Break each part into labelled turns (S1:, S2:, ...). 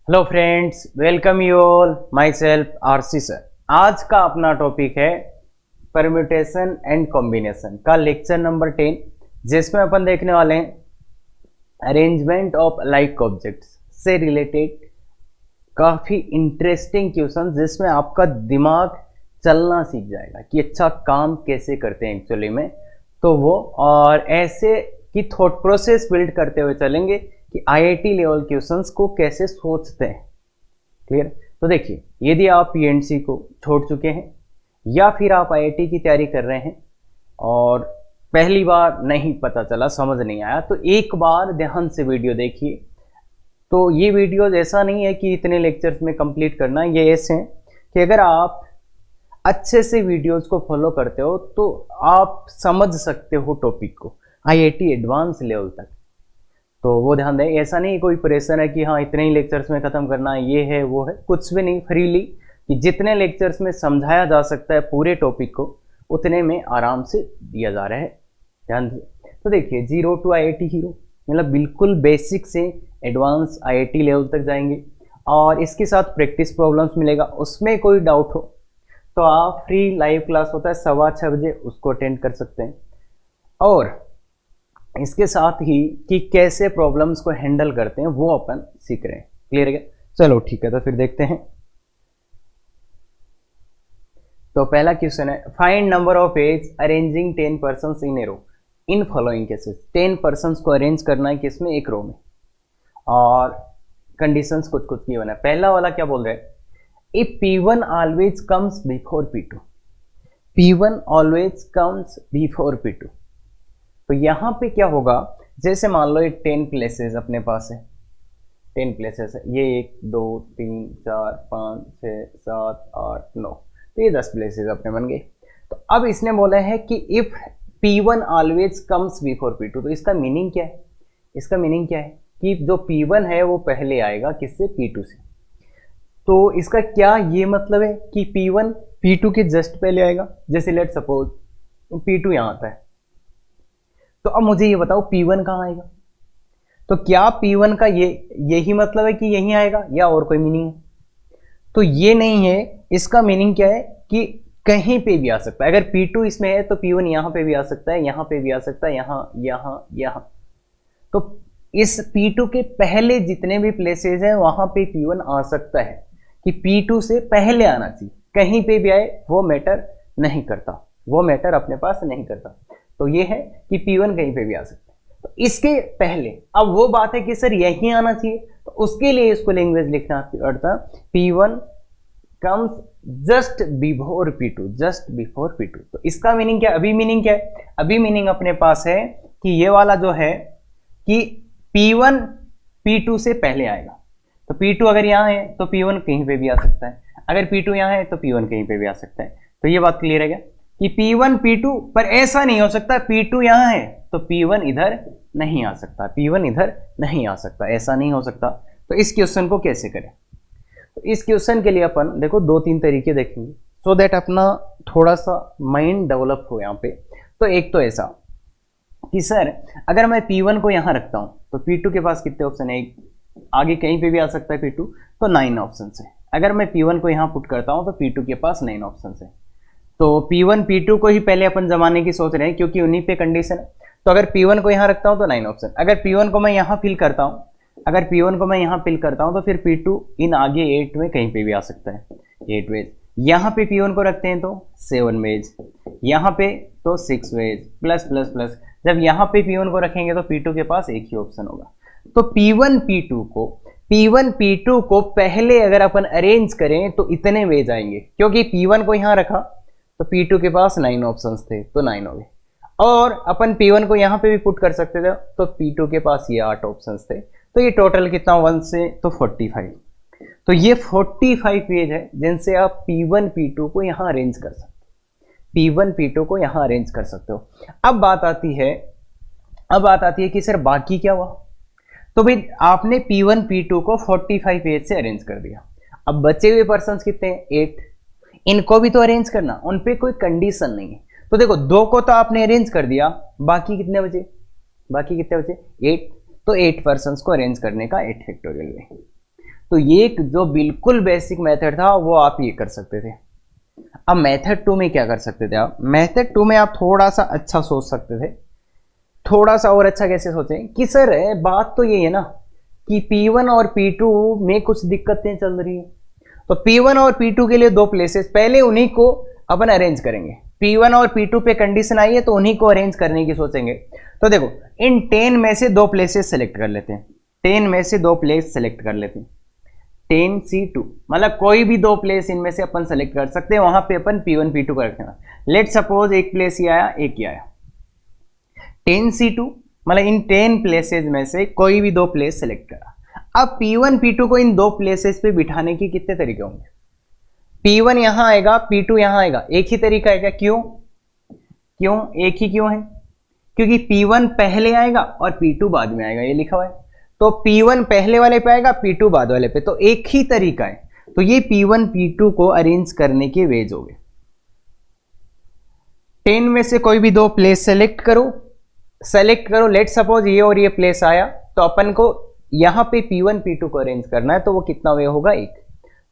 S1: Hello friends, welcome you all. My self RC sir. आज का अपना टॉपिक है परम्यूटेशन एंड कॉम्बिनेशन का लेक्चर नंबर 10, जिसमें अपन देखने वाले हैं अरेंजमेंट ऑफ लाइक ऑब्जेक्ट्स से रिलेटेड काफ़ी इंटरेस्टिंग क्वेश्चन, जिसमें आपका दिमाग चलना सीख जाएगा कि अच्छा काम कैसे करते हैं एक्चुअली में। तो वो और ऐसे की थॉट प्रोसेस बिल्ड करते हुए चलेंगे कि आईआईटी लेवल क्वेश्चंस को कैसे सोचते हैं। क्लियर? तो देखिए, यदि आप पीएनसी को छोड़ चुके हैं या फिर आप आईआईटी की तैयारी कर रहे हैं और पहली बार नहीं पता चला, समझ नहीं आया, तो एक बार ध्यान से वीडियो देखिए। तो ये वीडियो ऐसा नहीं है कि इतने लेक्चर्स में कंप्लीट करना है, ये ऐसे हैं कि अगर आप अच्छे से वीडियोस को फॉलो करते हो तो आप समझ सकते हो टॉपिक को आईआईटी एडवांस लेवल तक। तो वो ध्यान दें, ऐसा नहीं कोई प्रेशर है कि हाँ इतने ही लेक्चर्स में ख़त्म करना है, ये है वो है, कुछ भी नहीं। फ्रीली कि जितने लेक्चर्स में समझाया जा सकता है पूरे टॉपिक को, उतने में आराम से दिया जा रहा है। ध्यान दें। तो देखिए, जीरो टू आईआईटी हीरो, मतलब बिल्कुल बेसिक से एडवांस आईआईटी लेवल तक जाएंगे और इसके साथ प्रैक्टिस प्रॉब्लम्स मिलेगा। उसमें कोई डाउट हो तो आप फ्री लाइव क्लास होता है 6:15 बजे, उसको अटेंड कर सकते हैं। और इसके साथ ही कि कैसे प्रॉब्लम्स को हैंडल करते हैं वो अपन सीख रहे हैं। क्लियर है? चलो ठीक है, तो फिर देखते हैं। तो पहला क्वेश्चन है, find number of age arranging 10 persons in a row in following cases. 10 persons को अरेंज करना है किसमें? एक रो में। और कंडीशंस कुछ कुछ की बना है। पहला वाला क्या बोल रहे हैं? If P1 always comes before P2, P1 always comes before P2। तो यहाँ पे क्या होगा, जैसे मान लो ये 10 प्लेसेस अपने पास है, 10 प्लेसेस है, ये 1 2 3 4 5 6 7 8 9, तो ये 10 प्लेसेस अपने बन गए। तो अब इसने बोला है कि if P1 always comes before P2, तो इसका मीनिंग क्या है? इसका मीनिंग क्या है कि जो P1 है वो पहले आएगा किससे? P2 से। तो इसका क्या ये मतलब है कि P1 P2 के जस्ट पहले आएगा? जैसे लेट सपोज P2 यहाँ आता है, तो अब मुझे ये बताओ P1 कहाँ आएगा? तो क्या P1 का यही मतलब है कि यहीं आएगा या और कोई मीनिंग है? तो ये नहीं है। इसका मीनिंग क्या है कि कहीं पे भी आ सकता है। अगर P2 इसमें है तो P1 यहाँ पे भी आ सकता है, यहाँ पे भी आ सकता है, यहाँ यहाँ यहाँ। तो इस P2 के पहले जितने भी प्लेसेस हैं वहां पे P1 आ सकता है, कि P2 से पहले आना चाहिए। कहीं पे भी आए वो मैटर नहीं करता, वो मैटर अपने पास नहीं करता। तो ये है कि P1 कहीं पे भी आ सकता है। तो इसके पहले अब वो बात है कि सर यहीं आना चाहिए, तो उसके लिए इसको लैंग्वेज लिखना पड़ता, P1 comes just before P2, just before P2। तो इसका मीनिंग क्या है? अभी मीनिंग क्या है? अभी मीनिंग अपने पास है कि ये वाला जो है कि P1 P2 से पहले आएगा। तो P2 अगर यहाँ है तो P1 कहीं पे भी आ सकता है, अगर P2 यहाँ है तो P1 कहीं पे भी आ सकता है। तो ये बात क्लियर है क्या कि P1 P2, पर ऐसा नहीं हो सकता P2 यहाँ है तो P1 इधर नहीं आ सकता, P1 इधर नहीं आ सकता, ऐसा नहीं हो सकता। तो इस क्वेश्चन को कैसे करें? तो इस क्वेश्चन के लिए अपन देखो 2-3 तरीके देखेंगे, सो दैट अपना थोड़ा सा माइंड डेवलप हो यहाँ पे। तो एक तो ऐसा कि सर अगर मैं P1 को यहाँ रखता हूँ तो P2 के पास कितने ऑप्शन है? आगे कहीं पे भी आ सकता है P2, तो 9 ऑप्शन है। अगर मैं P1 को यहाँ पुट करता हूँ तो P2 के पास 9 ऑप्शन है। तो P1 P2 को ही पहले अपन जमाने की सोच रहे हैं क्योंकि उन्हीं पे कंडीशन है। तो अगर P1 को यहाँ रखता हूँ तो 9 ऑप्शन। अगर P1 को मैं यहाँ फिल करता हूँ, अगर P1 को मैं यहाँ फिल करता हूँ तो फिर P2 इन आगे 8 में कहीं पे भी आ सकता है, 8 वेज। यहाँ पे P1 को रखते हैं तो 7 वेज, यहाँ पे तो 6 वेज, प्लस प्लस प्लस। जब यहाँ पे P1 को रखेंगे तो P2 के पास एक ही ऑप्शन होगा। तो P1 P2 को पहले अगर अपन अरेंज करें तो इतने वेज आएंगे, क्योंकि P1 को यहाँ रखा तो P2 के पास 9 ऑप्शंस थे तो 9 हो गए। और अपन P1 को यहाँ पे भी पुट कर सकते थे तो P2 के पास ये 8 ऑप्शंस थे। तो ये टोटल कितना 1 से तो 45। तो ये 45 पेज है जिनसे आप P1 P2 को यहाँ अरेंज कर सकते हो, P1 P2 को यहाँ अरेंज कर सकते हो। अब बात आती है कि सर बाकी क्या हुआ? तो भाई आपने P1 P2 को 45 पेज से अरेंज कर दिया। अब बचे हुए पर्सन्स कितने हैं? 8। इनको भी तो अरेंज करना, उन पे कोई कंडीशन नहीं है। तो देखो 2 को तो आपने अरेंज कर दिया, बाकी कितने बचे? बाकी कितने बचे? 8। तो 8 पर्सन्स को अरेंज करने का 8 फैक्टोरियल वे। तो ये जो बिल्कुल बेसिक मेथड था वो आप ये कर सकते थे। अब मेथड 2 में क्या कर सकते थे आप? मेथड 2 में आप थोड़ा सा अच्छा सोच सकते थे। थोड़ा सा और अच्छा कैसे सोचें कि सर बात तो ये है ना कि P1 और P2 में कुछ दिक्कतें चल रही है, तो P1 और P2 के लिए दो प्लेसेस, पहले उन्हीं को अपन अरेंज करेंगे। P1 और P2 पे कंडीशन आई है तो उन्हीं को अरेंज करने की सोचेंगे। तो देखो इन 10 में से दो प्लेसेस सेलेक्ट कर लेते हैं, 10 में से दो प्लेस सेलेक्ट कर लेते हैं, 10C2 मतलब कोई भी दो प्लेस इनमें से अपन सेलेक्ट कर सकते हैं, वहां पे अपन P1 P2 का रखना। लेट सपोज एक प्लेस ही आया, एक ही आया, 10C2 मतलब इन 10 प्लेसेस में से कोई भी दो प्लेस सेलेक्ट करा। अब P1 P2 को इन दो प्लेसेस पे बिठाने के कितने तरीके होंगे? P1 यहां आएगा, P2 यहां आएगा, एक ही तरीका है क्या? क्यों क्यों एक ही क्यों है? क्योंकि P1 पहले आएगा और P2 बाद में आएगा, ये लिखा हुआ है। तो P1 पहले वाले पे आएगा, P2 बाद वाले पे, तो एक ही तरीका है। तो ये P1 P2 को अरेंज करने के वेज हो गए। 10 में से कोई भी दो प्लेस सेलेक्ट करो। लेट सपोज ये और ये प्लेस आया, तो अपन को यहां पे P1 P2 को अरेंज करना है, तो वो कितना वे होगा? एक।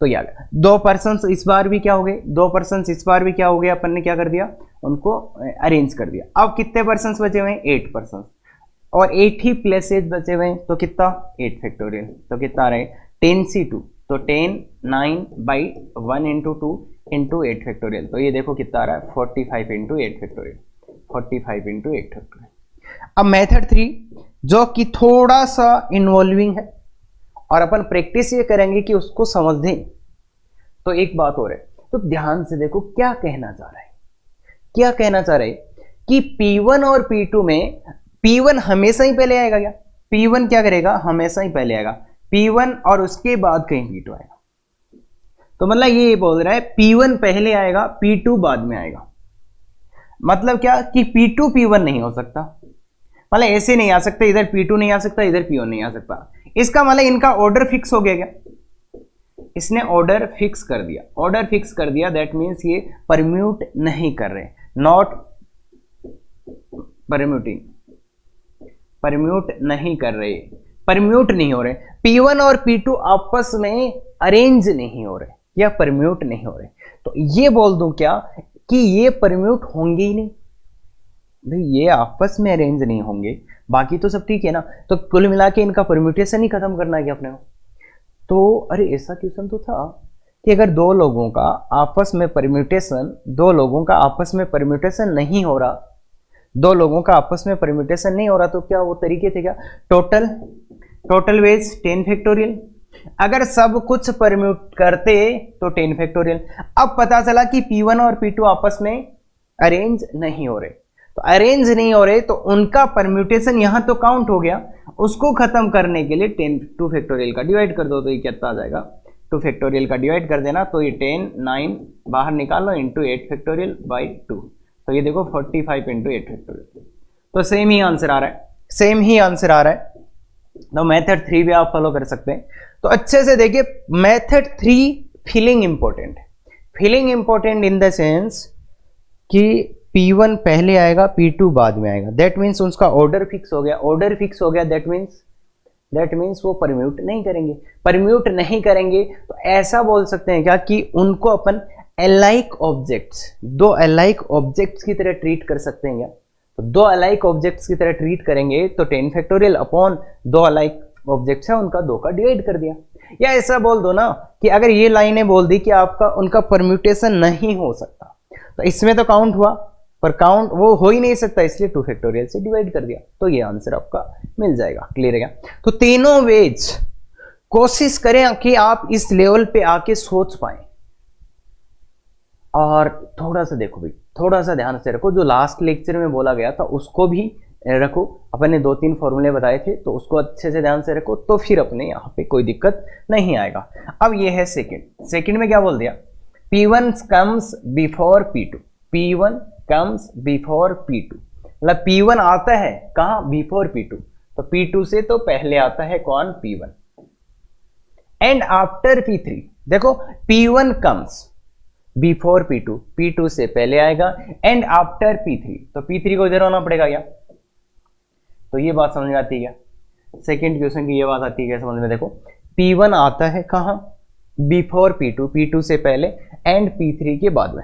S1: तो ये आ गया। दो पर्सन्स इस बार भी क्या हो गए? दो पर्सन्स इस बार भी क्या हो गया? अपन ने क्या कर दिया? उनको अरेंज कर दिया। अब कितने पर्सन्स बचे हुए हैं? 8 पर्सन्स, और 8 ही प्लेसेज बचे हुए हैं, तो कितना? 8 फैक्टोरियल। तो कितना आ रहा है? 10C2, तो 10 9/1 × 2 × 8 फैक्टोरियल। तो ये देखो कितना आ रहा है? 45 × 8 फैक्टोरियल, 45 × 8 फैक्टोरियल। अब मेथड 3 जो कि थोड़ा सा इन्वॉल्विंग है, और अपन प्रैक्टिस ये करेंगे कि उसको समझ दें। तो एक बात और है, तो ध्यान से देखो क्या कहना चाह रहा है। क्या कहना चाह रहा है कि P1 और P2 में P1 हमेशा ही पहले आएगा क्या? P1 क्या करेगा? हमेशा ही पहले आएगा P1, और उसके बाद कहीं P2 आएगा। तो मतलब ये बोल रहा है P1 पहले आएगा, P2 बाद में आएगा। मतलब क्या कि P2 P1 नहीं हो सकता, मतलब ऐसे नहीं आ सकता, इधर P2 नहीं आ सकता, इधर P1 नहीं आ सकता। इसका मतलब इनका ऑर्डर फिक्स हो गया क्या? इसने ऑर्डर फिक्स कर दिया। ऑर्डर फिक्स कर दिया दैट मीन्स ये परम्यूट नहीं कर रहे, नॉट परम्यूटिंग, परम्यूट नहीं कर रहे, परम्यूट नहीं हो रहे। P1 और P2 आपस में अरेंज नहीं हो रहे या परम्यूट नहीं हो रहे। तो ये बोल दूं क्या कि ये परम्यूट होंगे ही नहीं भाई, ये आपस में अरेंज नहीं होंगे, बाकी तो सब ठीक है ना। तो कुल मिला के इनका परम्यूटेशन ही खत्म करना है क्या अपने को? तो अरे ऐसा क्वेश्चन तो था कि अगर दो लोगों का आपस में परम्यूटेशन, दो लोगों का आपस में परम्यूटेशन नहीं हो रहा, दो लोगों का आपस में परम्यूटेशन नहीं हो रहा, तो क्या वो तरीके थे क्या? Total ways 10 factorial. अगर सब कुछ परम्यूट करते तो 10 फैक्टोरियल। अब पता चला कि P1 और P2 आपस में अरेंज नहीं हो रहे, तो अरेंज नहीं हो रहे तो उनका परम्यूटेशन यहां तो काउंट हो गया, उसको खत्म करने के लिए 10 2 फैक्टोरियल का डिवाइड कर दो, तो ये कितना आ जाएगा? 2 फैक्टोरियल का डिवाइड कर देना, तो ये 10 9 बाहर निकालो इंटू 8 फैक्टोरियल बाई 2, तो ये देखो 45 × 8 फैक्टोरियल। तो सेम ही आंसर आ रहा है, सेम ही आंसर आ रहा है। तो मेथड 3 भी आप फॉलो कर सकते हैं। तो अच्छे से देखिए, मेथड 3 फीलिंग इंपॉर्टेंट है। Feeling important in the sense कि P1 पहले आएगा, P2 बाद में आएगा, दैट मीन्स उसका ऑर्डर फिक्स हो गया। ऑर्डर फिक्स हो गया दैट मीन्स वो परम्यूट नहीं करेंगे। परम्यूट नहीं करेंगे तो ऐसा बोल सकते हैं क्या कि उनको अपन अलाइक ऑब्जेक्ट्स, दो अलाइक ऑब्जेक्ट्स की तरह ट्रीट कर सकते हैं क्या? तो दो अलाइक ऑब्जेक्ट्स की तरह ट्रीट करेंगे तो 10 फैक्टोरियल अपॉन दो अलाइक ऑब्जेक्ट्स है उनका 2 का डिवाइड कर दिया। या ऐसा बोल दो ना कि अगर ये लाइनें बोल दी कि आपका उनका परम्यूटेशन नहीं हो सकता, तो इसमें तो काउंट हुआ, पर काउंट वो हो ही नहीं सकता, इसलिए 2 फैक्टोरियल से डिवाइड कर दिया। तो ये आंसर आपका मिल जाएगा। क्लियर है क्या? तो तीनों वेज कोशिश करें कि आप इस लेवल पे आके सोच पाए। और थोड़ा सा देखो भाई, थोड़ा सा ध्यान से रखो, जो लास्ट लेक्चर में बोला गया था उसको भी रखो। अपन ने 2-3 फॉर्मूले बताए थे, तो उसको अच्छे से ध्यान से रखो, तो फिर अपने यहाँ पे कोई दिक्कत नहीं आएगा। अब ये है सेकंड में क्या बोल दिया? P1 comes before P2, P1 comes before P2, मतलब P1 आता है कहाँ? बिफोर P2, तो P2 से तो पहले आता है कौन? P1। एंड आफ्टर P3, देखो P1 comes before P2, P2 से पहले आएगा, एंड आफ्टर P3, तो P3 को इधर होना पड़ेगा क्या? तो ये बात समझ में आती है क्या? सेकेंड क्वेश्चन की ये बात आती है क्या समझ में? देखो P1 आता है कहाँ, बिफोर P2, P2 से पहले एंड P3 के बाद में।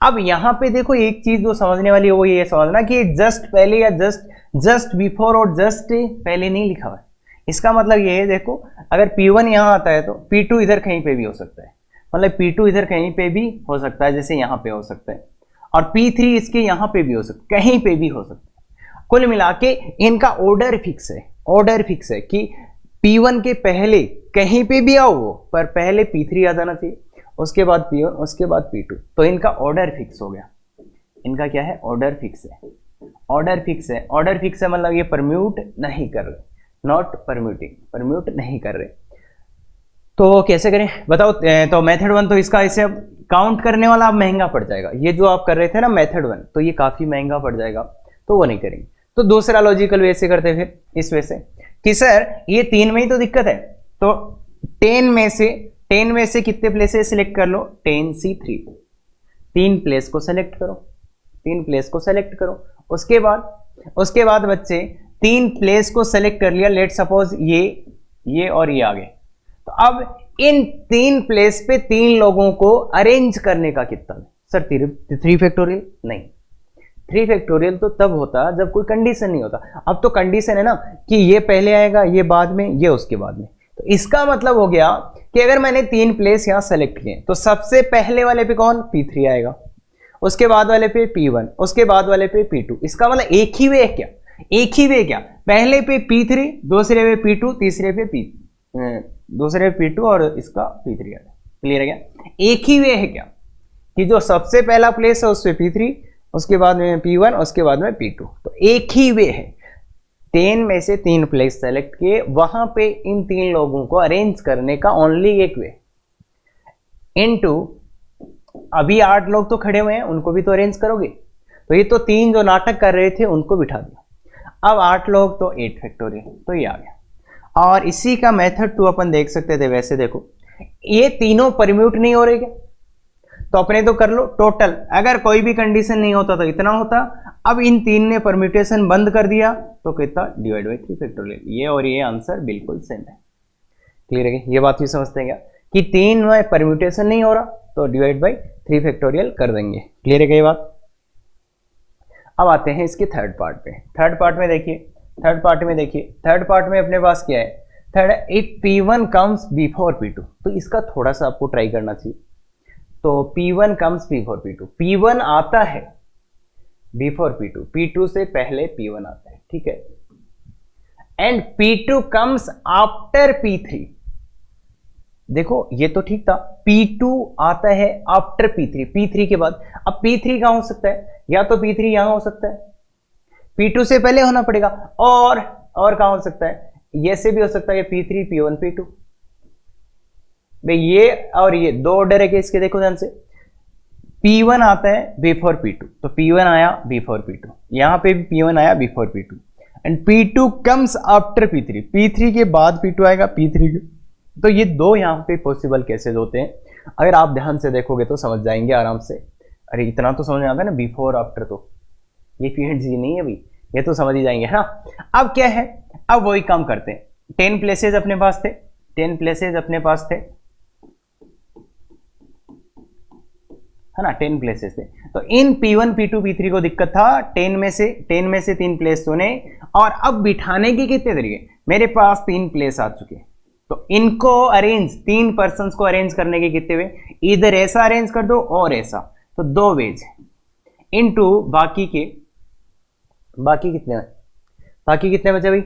S1: अब यहाँ पे देखो एक चीज जो समझने वाली है वो ये समझना कि जस्ट पहले या जस्ट बिफोर और जस्ट पहले नहीं लिखा हुआ है। इसका मतलब ये है, देखो अगर P1 यहाँ आता है तो P2 इधर कहीं पे भी हो सकता है, मतलब P2 इधर कहीं पे भी हो सकता है, जैसे यहाँ पे हो सकता है, और P3 इसके यहाँ पे भी हो सकता है, कहीं पे भी हो सकता है। कुल मिला के इनका ऑर्डर फिक्स है, ऑर्डर फिक्स है कि P1 के पहले कहीं पे भी आओ वो, पर पहले P3 आ जाना चाहिए, उसके बाद P1, उसके बाद P2। तो इनका ऑर्डर फिक्स हो गया। इनका क्या है, ऑर्डर फिक्स है, ऑर्डर फिक्स है। ऑर्डर फिक्स है मतलब ये परम्यूट नहीं कर रहे, नॉट परम्यूटिंग, परम्यूट नहीं कर रहे। तो कैसे करें बताओ। तो मेथड 1 तो इसका इसे अब काउंट करने वाला अब महंगा पड़ जाएगा। ये जो आप कर रहे थे ना मेथड 1, तो ये काफी महंगा पड़ जाएगा, तो वो नहीं करेंगे। तो दूसरा लॉजिकल वे से करते फिर इस वे से कि सर ये 3 में ही तो दिक्कत है, तो 10 में से कितने प्लेसेस सिलेक्ट कर लो, 10C3, 3 प्लेस को सेलेक्ट करो, 3 प्लेस को सेलेक्ट करो। उसके बाद बच्चे 3 प्लेस को सेलेक्ट कर लिया, लेट सपोज ये और ये आ गए। तो अब इन 3 प्लेस पे 3 लोगों को अरेंज करने का कितना है सर, 3 फैक्टोरियल नहीं, 3 फैक्टोरियल तो तब होता जब कोई कंडीशन नहीं होता। अब तो कंडीशन है ना कि ये पहले आएगा, ये बाद में, ये उसके बाद में। तो इसका मतलब हो गया कि अगर मैंने 3 प्लेस यहां सेलेक्ट किए तो सबसे पहले वाले पे कौन, P3 आएगा, उसके बाद वाले पे P1, उसके बाद वाले पे P2। इसका मतलब एक ही वे है क्या, एक ही वे क्या, पहले पे P3, दूसरे पे P2, तीसरे पे दूसरे पे P2 और इसका P3 आएगा। क्लियर है क्या, एक ही वे है क्या कि जो सबसे पहला प्लेस है उस पे P3, उसके बाद में P1, उसके बाद में P2। तो एक ही वे है, 10 में से 3 प्लेस सेलेक्ट किए, वहां पे इन 3 लोगों को अरेंज करने का ओनली एक वे, इनटू अभी 8 लोग तो खड़े हुए हैं, उनको भी तो अरेंज करोगे। तो ये तो 3 जो नाटक कर रहे थे उनको बिठा दिया, अब 8 लोग तो 8 फैक्टोरियल, तो ये आ गया। और इसी का मेथड 2 अपन देख सकते थे। वैसे देखो ये तीनों परम्यूट नहीं हो रहे क्या, तो अपने तो कर लो टोटल, अगर कोई भी कंडीशन नहीं होता तो इतना होता। अब इन 3 ने परम्यूटेशन बंद कर दिया तो कितना, डिवाइड बाई 3 फैक्टोरियल। ये और ये आंसर बिल्कुल सेम है। क्लियर है, ये बात भी समझते हैं क्या कि 3 में परम्यूटेशन नहीं हो रहा तो डिवाइड बाई 3 फैक्टोरियल कर देंगे। क्लियर है क्या ये बात। अब आते हैं इसके थर्ड पार्ट पे। थर्ड पार्ट में देखिए, थर्ड पार्ट में अपने पास क्या है, third, if P1 comes before P2, तो इसका थोड़ा सा आपको ट्राई करना चाहिए। तो P1 comes before P2, P1 आता है बिफोर P2, P2 से पहले P1 आता है, ठीक है। And P2 comes after P3, देखो ये तो ठीक था, P2 आता है आफ्टर P3, P3 के बाद। अब P3 कहां हो सकता है, या तो P3 यहां हो सकता है, P2 से पहले होना पड़ेगा, और कहां हो सकता है, ये से भी हो सकता है P3, P1, P2। भाई ये और ये 2 ऑर्डर है कि इसके, देखो ध्यान से, P1 आता है बिफोर P2, तो P1 आया बिफोर P2, यहां पे भी P1 आया before P2, and P2 comes after P3, P3 के बाद P2 आएगा, P3 के, तो ये 2 यहां पे पॉसिबल केसेस होते हैं। अगर आप ध्यान से देखोगे तो समझ जाएंगे आराम से। अरे इतना तो समझ में आता है ना, बिफोर आफ्टर, तो ये पीरियड जी नहीं है अभी, ये तो समझ ही जाएंगे, है ना। अब क्या है, अब वही काम करते हैं। 10 प्लेसेज अपने पास थे, 10 प्लेसेज अपने पास थे, है ना, 10 प्लेसेस थे। तो इन P1, P2, P3 को दिक्कत था, 10 में से 3 प्लेस चुने, और अब बिठाने के कितने तरीके, मेरे पास 3 प्लेस आ चुके, तो इनको अरेंज, 3 पर्सन्स को अरेंज करने के कितने वे, इधर ऐसा अरेंज कर दो और ऐसा, तो 2 वेज, इनटू बाकी कितने, बाकी कितने बचे भाई,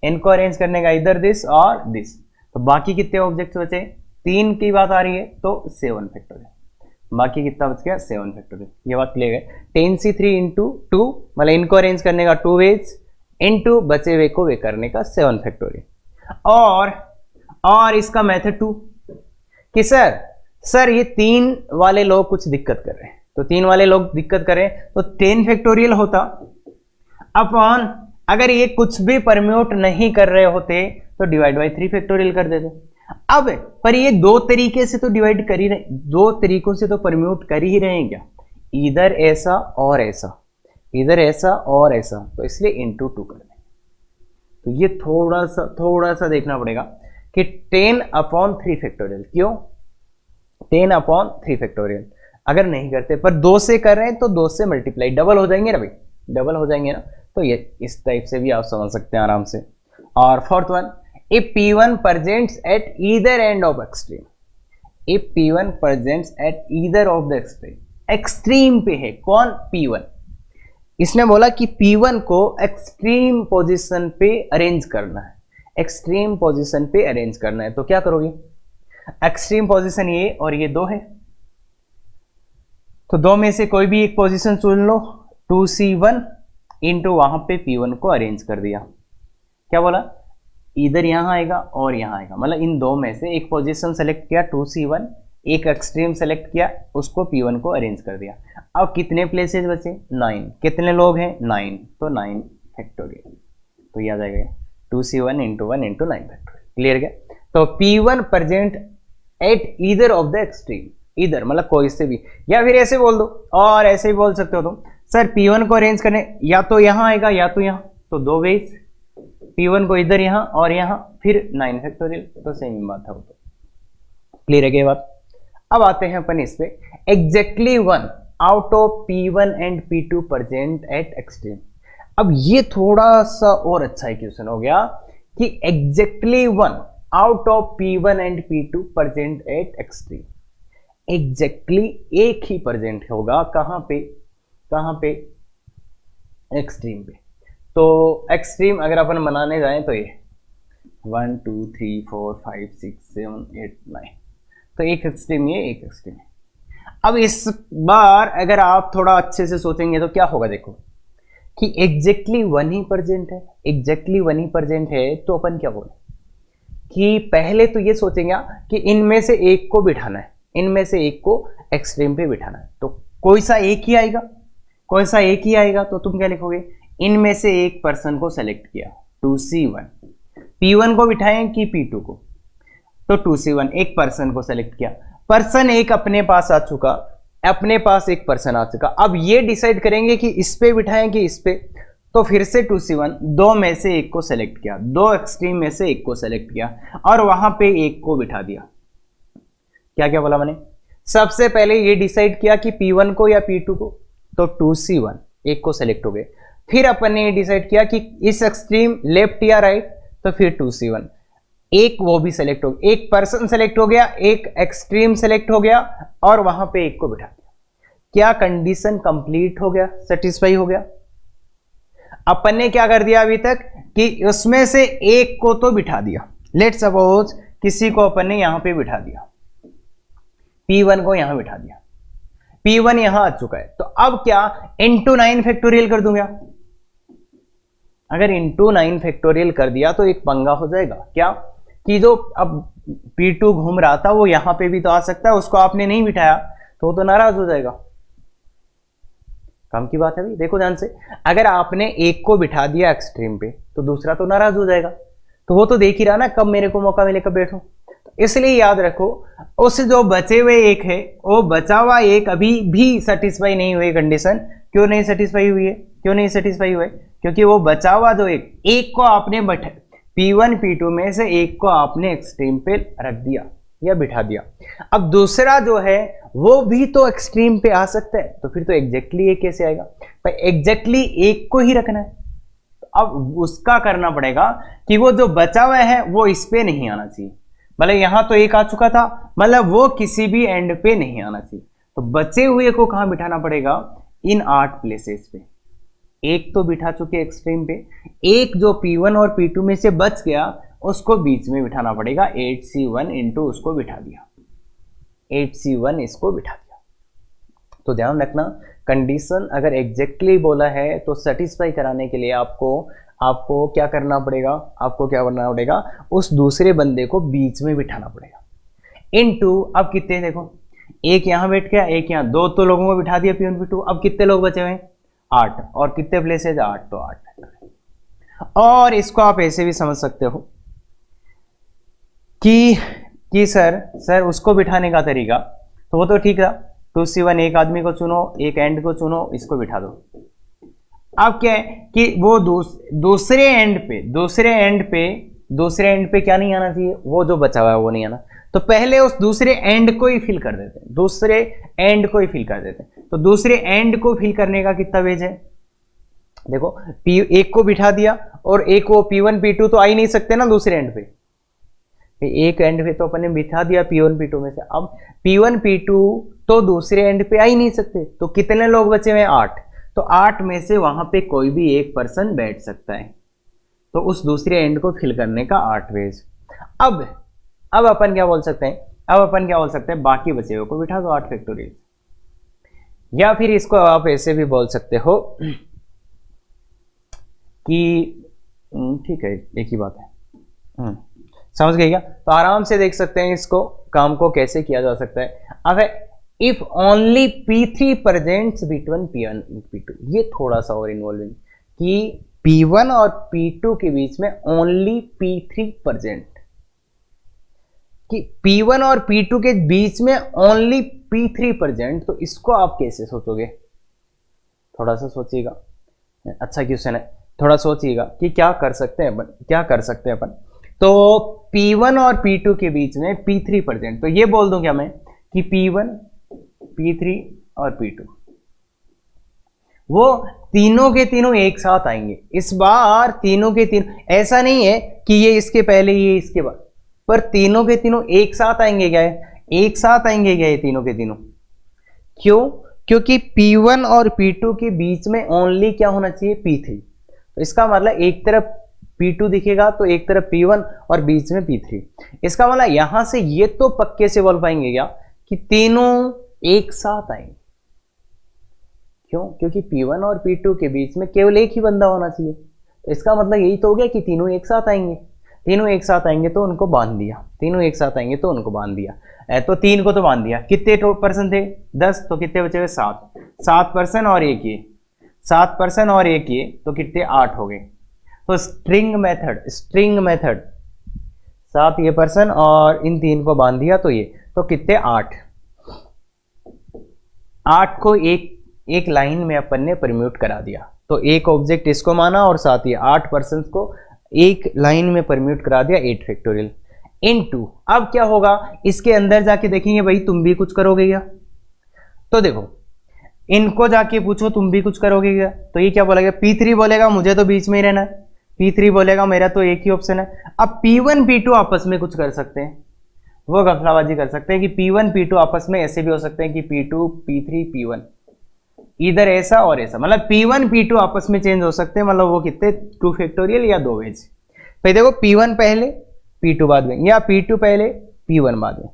S1: इनको अरेंज करने का इधर दिस और दिस, तो बाकी कितने ऑब्जेक्ट्स बचे, 3 की बात आ रही है तो 7 फैक्टोरियल, बाकी कितना बच गया, 7 फैक्टोरियल। ये बात क्लियर है। 10C3 इंटू 2, मतलब इनको अरेंज करने का 2 वेज, इनटू बचे हुए को वे करने का 7 फैक्टोरियल। और इसका मेथड 2 कि सर ये 3 वाले लोग कुछ दिक्कत कर रहे हैं, तो 3 वाले लोग दिक्कत कर रहे हैं, तो 10 फैक्टोरियल होता अपॉन, अगर ये कुछ भी परम्यूट नहीं कर रहे होते तो डिवाइड बाई 3 फैक्टोरियल कर देते। अब पर ये 2 तरीके से तो डिवाइड कर ही रहे, 2 तरीकों से तो परम्यूट कर ही रहे हैं क्या, इधर ऐसा और ऐसा, इधर ऐसा और ऐसा, तो इसलिए इंटू 2 कर दें। तो ये थोड़ा सा देखना पड़ेगा कि 10/3 फैक्टोरियल। क्यों 10/3 फैक्टोरियल? अगर नहीं करते पर 2 से कर रहे हैं तो 2 से मल्टीप्लाई, डबल हो जाएंगे ना भाई, डबल हो जाएंगे ना। तो ये इस टाइप से भी आप समझ सकते हैं आराम से। और fourth one, if P1 presents at either end of extreme, if P1 presents at either of the extreme, extreme पे है कौन P1, इसने बोला कि P1 को एक्सट्रीम पोजीशन पे अरेंज करना है, एक्सट्रीम पोजीशन पे अरेंज करना है। तो क्या करोगे, एक्सट्रीम पोजीशन ये और ये 2 है, तो 2 में से कोई भी एक पोजीशन चुन लो, 2C1 इंटू वहां पे P1 को अरेंज कर दिया। क्या बोला, इधर यहां आएगा और यहां आएगा, मतलब इन 2 में से एक पोजीशन सेलेक्ट किया 2C1, एक एक्सट्रीम सेलेक्ट किया, उसको P1 को अरेंज कर दिया। अब कितने प्लेसेस बचे, 9। कितने लोग हैं, 9, तो 9 फैक्टोरियल। तो याद आएगा 2C1 into 1 into 9 factorial. Clear क्या? तो P1 present at either of the extreme, इधर मतलब कोई से भी, या फिर ऐसे बोल दो, और ऐसे भी बोल सकते हो तुम, सर P1 को अरेंज करने या तो यहां आएगा या तो यहां, तो 2 वेज, P1 को इधर यहां और यहां, फिर 9 फैक्टोरियल। तो सेम बात है वो। तो क्लियर है क्या बात? अब आते हैं अपन इस पे, exactly 1 out of P1 and P2 present at extreme. अब ये थोड़ा सा और अच्छा क्वेश्चन हो गया कि exactly 1 out of P1 and P2 present at extreme, exactly एक ही प्रेजेंट होगा कहां पे, कहां पे, एक्सट्रीम पे। तो एक्सट्रीम अगर अपन बनाने जाएं तो ये 1 2 3 4 5 6 7 8 9, तो एक एक्सट्रीम ये, एक एक्सट्रीम है। अब इस बार अगर आप थोड़ा अच्छे से सोचेंगे तो क्या होगा, देखो कि एग्जैक्टली 1 ही प्रेजेंट है, एग्जैक्टली 1 ही प्रेजेंट है, तो अपन क्या बोले कि पहले तो ये सोचेंगे कि इनमें से एक को बिठाना है, इनमें से एक को एक्सट्रीम पे बिठाना है, तो कोई सा एक ही आएगा, कोई सा एक ही आएगा। तो तुम क्या लिखोगे, इनमें से एक पर्सन को सेलेक्ट किया 2C1, P1 को बिठाएं कि P2 को, तो 2C1 एक पर्सन को सेलेक्ट किया, पर्सन एक अपने पास आ चुका, अपने पास एक पर्सन आ चुका। अब ये डिसाइड करेंगे कि इस पे बिठाएं कि इस पे, तो फिर से 2C1 2 में से एक को सेलेक्ट किया, 2 एक्सट्रीम में से एक को सेलेक्ट किया और वहां पे एक को बिठा दिया। क्या क्या बोला मैंने, सबसे पहले ये डिसाइड किया कि P1 को या P2 को, तो 2C1 एक को सेलेक्ट हो गए। फिर अपन ने ये डिसाइड किया कि इस एक्सट्रीम लेफ्ट या राइट, तो फिर 2C1 एक वो भी सेलेक्ट हो गया, एक पर्सन सेलेक्ट हो गया, एक एक्सट्रीम सेलेक्ट हो गया और वहां पे एक को बिठा दिया। क्या कंडीशन कंप्लीट हो गया, सेटिस्फाई हो गया। अपन ने क्या कर दिया अभी तक कि उसमें से एक को तो बिठा दिया, लेट सपोज किसी को अपन ने यहां पे बिठा दिया, P1 को यहां बिठा दिया, P1 यहां आ चुका है, तो अब क्या इंटू 9 फैक्टोरियल कर दूंगा। अगर इंटू 9 फैक्टोरियल कर दिया तो एक पंगा हो जाएगा, क्या कि जो अब P2 घूम रहा था वो यहां पे भी तो आ सकता है, उसको आपने नहीं बिठाया तो वो तो नाराज हो जाएगा। काम की बात है भाई, देखो ध्यान से, अगर आपने एक को बिठा दिया एक्सट्रीम पे तो दूसरा तो नाराज हो जाएगा, तो वो तो देख ही रहा ना कब मेरे को मौका मिले कब बैठो। इसलिए याद रखो उस जो बचे हुए एक है, वो बचा हुआ एक अभी भी सेटिस्फाई नहीं हुई कंडीशन। क्यों नहीं सेटिस्फाई हुई है, क्यों नहीं सेटिस्फाई हुए, क्योंकि वो बचा हुआ जो एक को आपने P1 P2 में से एक को आपने एक्सट्रीम पे रख दिया या बिठा दिया। अब दूसरा जो है वो भी तो एक्सट्रीम पे आ सकता है, तो फिर तो एग्जैक्टली एक कैसे आएगा भाई, एग्जैक्टली एक को ही रखना है। तो अब उसका करना पड़ेगा कि वो जो बचा हुआ है वो इस पे नहीं आना चाहिए, मतलब यहां तो एक आ चुका था, मतलब वो किसी भी एंड पे नहीं आना चाहिए, तो बचे हुए को कहां बिठाना पड़ेगा, इन 8 प्लेसेस पे। एक तो बिठा चुके एक्सट्रीम पे, एक जो P1 और P2 में से बच गया उसको बीच में बिठाना पड़ेगा, 8C1 इंटू उसको बिठा दिया, 8C1 इसको बिठा दिया। तो ध्यान रखना कंडीशन अगर एग्जैक्टली बोला है तो सेटिस्फाई कराने के लिए आपको क्या करना पड़ेगा, आपको क्या करना पड़ेगा, उस दूसरे बंदे को बीच में बिठाना पड़ेगा। इनटू अब कितने देखो, एक यहां बैठ गया, एक यहां, 2 तो लोगों को बिठा दिया P1 P2, अब कितने लोग बचे हुए, 8, और कितने प्लेसेज 8, तो 8। और इसको आप ऐसे भी समझ सकते हो कि सर उसको बिठाने का तरीका तो वो तो ठीक था, 2C1 एक आदमी को चुनो, एक एंड को चुनो, इसको बिठा दो। अब क्या है कि वो दूसरे एंड पे दूसरे एंड पे क्या नहीं आना चाहिए, वो जो बचा हुआ है वो नहीं आना। तो पहले उस दूसरे एंड को ही फिल कर देते हैं, दूसरे एंड को ही फिल कर देते हैं। तो दूसरे एंड को फिल करने का कितना वेज है, देखो एक को बिठा दिया और एक वो P1 P2 तो आ ही नहीं सकते ना दूसरे एंड पे, एक एंड पे तो अपन ने बिठा दिया P1 P2 में से। अब P1 P2 तो दूसरे एंड पे आ ही नहीं सकते, तो कितने लोग बचे हुए, 8। तो 8 में से वहां पे कोई भी एक पर्सन बैठ सकता है, तो उस दूसरे एंड को फिल करने का 8 वेज। अब अपन क्या बोल सकते हैं, बाकी बचे हुए को बिठा दो 8 फैक्टोरियल। या फिर इसको आप ऐसे भी बोल सकते हो कि ठीक है, एक ही बात है, समझ गए क्या। तो आराम से देख सकते हैं इसको, काम को कैसे किया जा सकता है। अब if only P3 presents between P1 और P2, ये थोड़ा सा और इन्वॉल्विंग कि P1 और P2 के बीच में ओनली P3 प्रेजेंट, कि P1 और P2 के बीच में ओनली P3 प्रेजेंट। तो इसको आप कैसे सोचोगे, थोड़ा सा सोचिएगा, अच्छा क्वेश्चन है, थोड़ा सोचिएगा कि क्या कर सकते हैं अपन। तो P1 और P2 के बीच में P3 प्रेजेंट, तो ये बोल दूं क्या मैं कि P1 P3 और P2 वो तीनों के तीनों एक साथ आएंगे। इस बार तीनों के तीनों, ऐसा नहीं है कि ये इसके पहले ये इसके बाद, पर तीनों के तीनों एक साथ आएंगे। क्या है, एक साथ आएंगे क्या ये तीनों के तीनों, क्यों, क्योंकि P1 और P2 के बीच में ओनली क्या होना चाहिए, P3। तो इसका मतलब एक तरफ P2 दिखेगा तो एक तरफ P1 और बीच में P3। इसका मतलब यहां से ये तो पक्के से बोल पाएंगे क्या कि तीनों एक साथ आएंगे। क्यों, क्योंकि P1 और P2 के बीच में केवल एक ही बंदा होना चाहिए। तो इसका मतलब यही तो हो गया कि तीनों एक साथ आएंगे। तीनों एक साथ आएंगे तो उनको बांध दिया, तो 3 को तो बांध दिया। कितने पर्सन थे, 10, तो कितने बचे हुए, 7 पर्सन और एक ये, 7 पर्सन और एक ये, तो कितने, 8 हो गए। तो स्ट्रिंग मेथड 7 ये पर्सन और इन 3 को बांध दिया, तो ये, तो कितने, 8 को एक लाइन में अपन ने परम्यूट करा दिया। तो एक ऑब्जेक्ट इसको माना और साथ ही 8 पर्सन को एक लाइन में परम्यूट करा दिया 8 फैक्टोरियल इनटू। अब क्या होगा, इसके अंदर जाके देखेंगे भाई तुम भी कुछ करोगे क्या, तो देखो इनको जाके पूछो तुम भी कुछ करोगे क्या, तो ये क्या बोलेगा, P3 बोलेगा मुझे तो बीच में ही रहना है, P3 बोलेगा मेरा तो एक ही ऑप्शन है। अब P1 P2 आपस में कुछ कर सकते हैं, वो गफलाबाजी कर सकते हैं कि P1 P2 आपस में ऐसे भी हो सकते हैं कि P2 P3 P1, इधर ऐसा और ऐसा, मतलब P1 P2 आपस में चेंज हो सकते हैं। मतलब वो कितने, 2 फैक्टोरियल या 2 वेज। भाई देखो P1 पहले P2 बाद में, या P2 पहले P1 बाद में।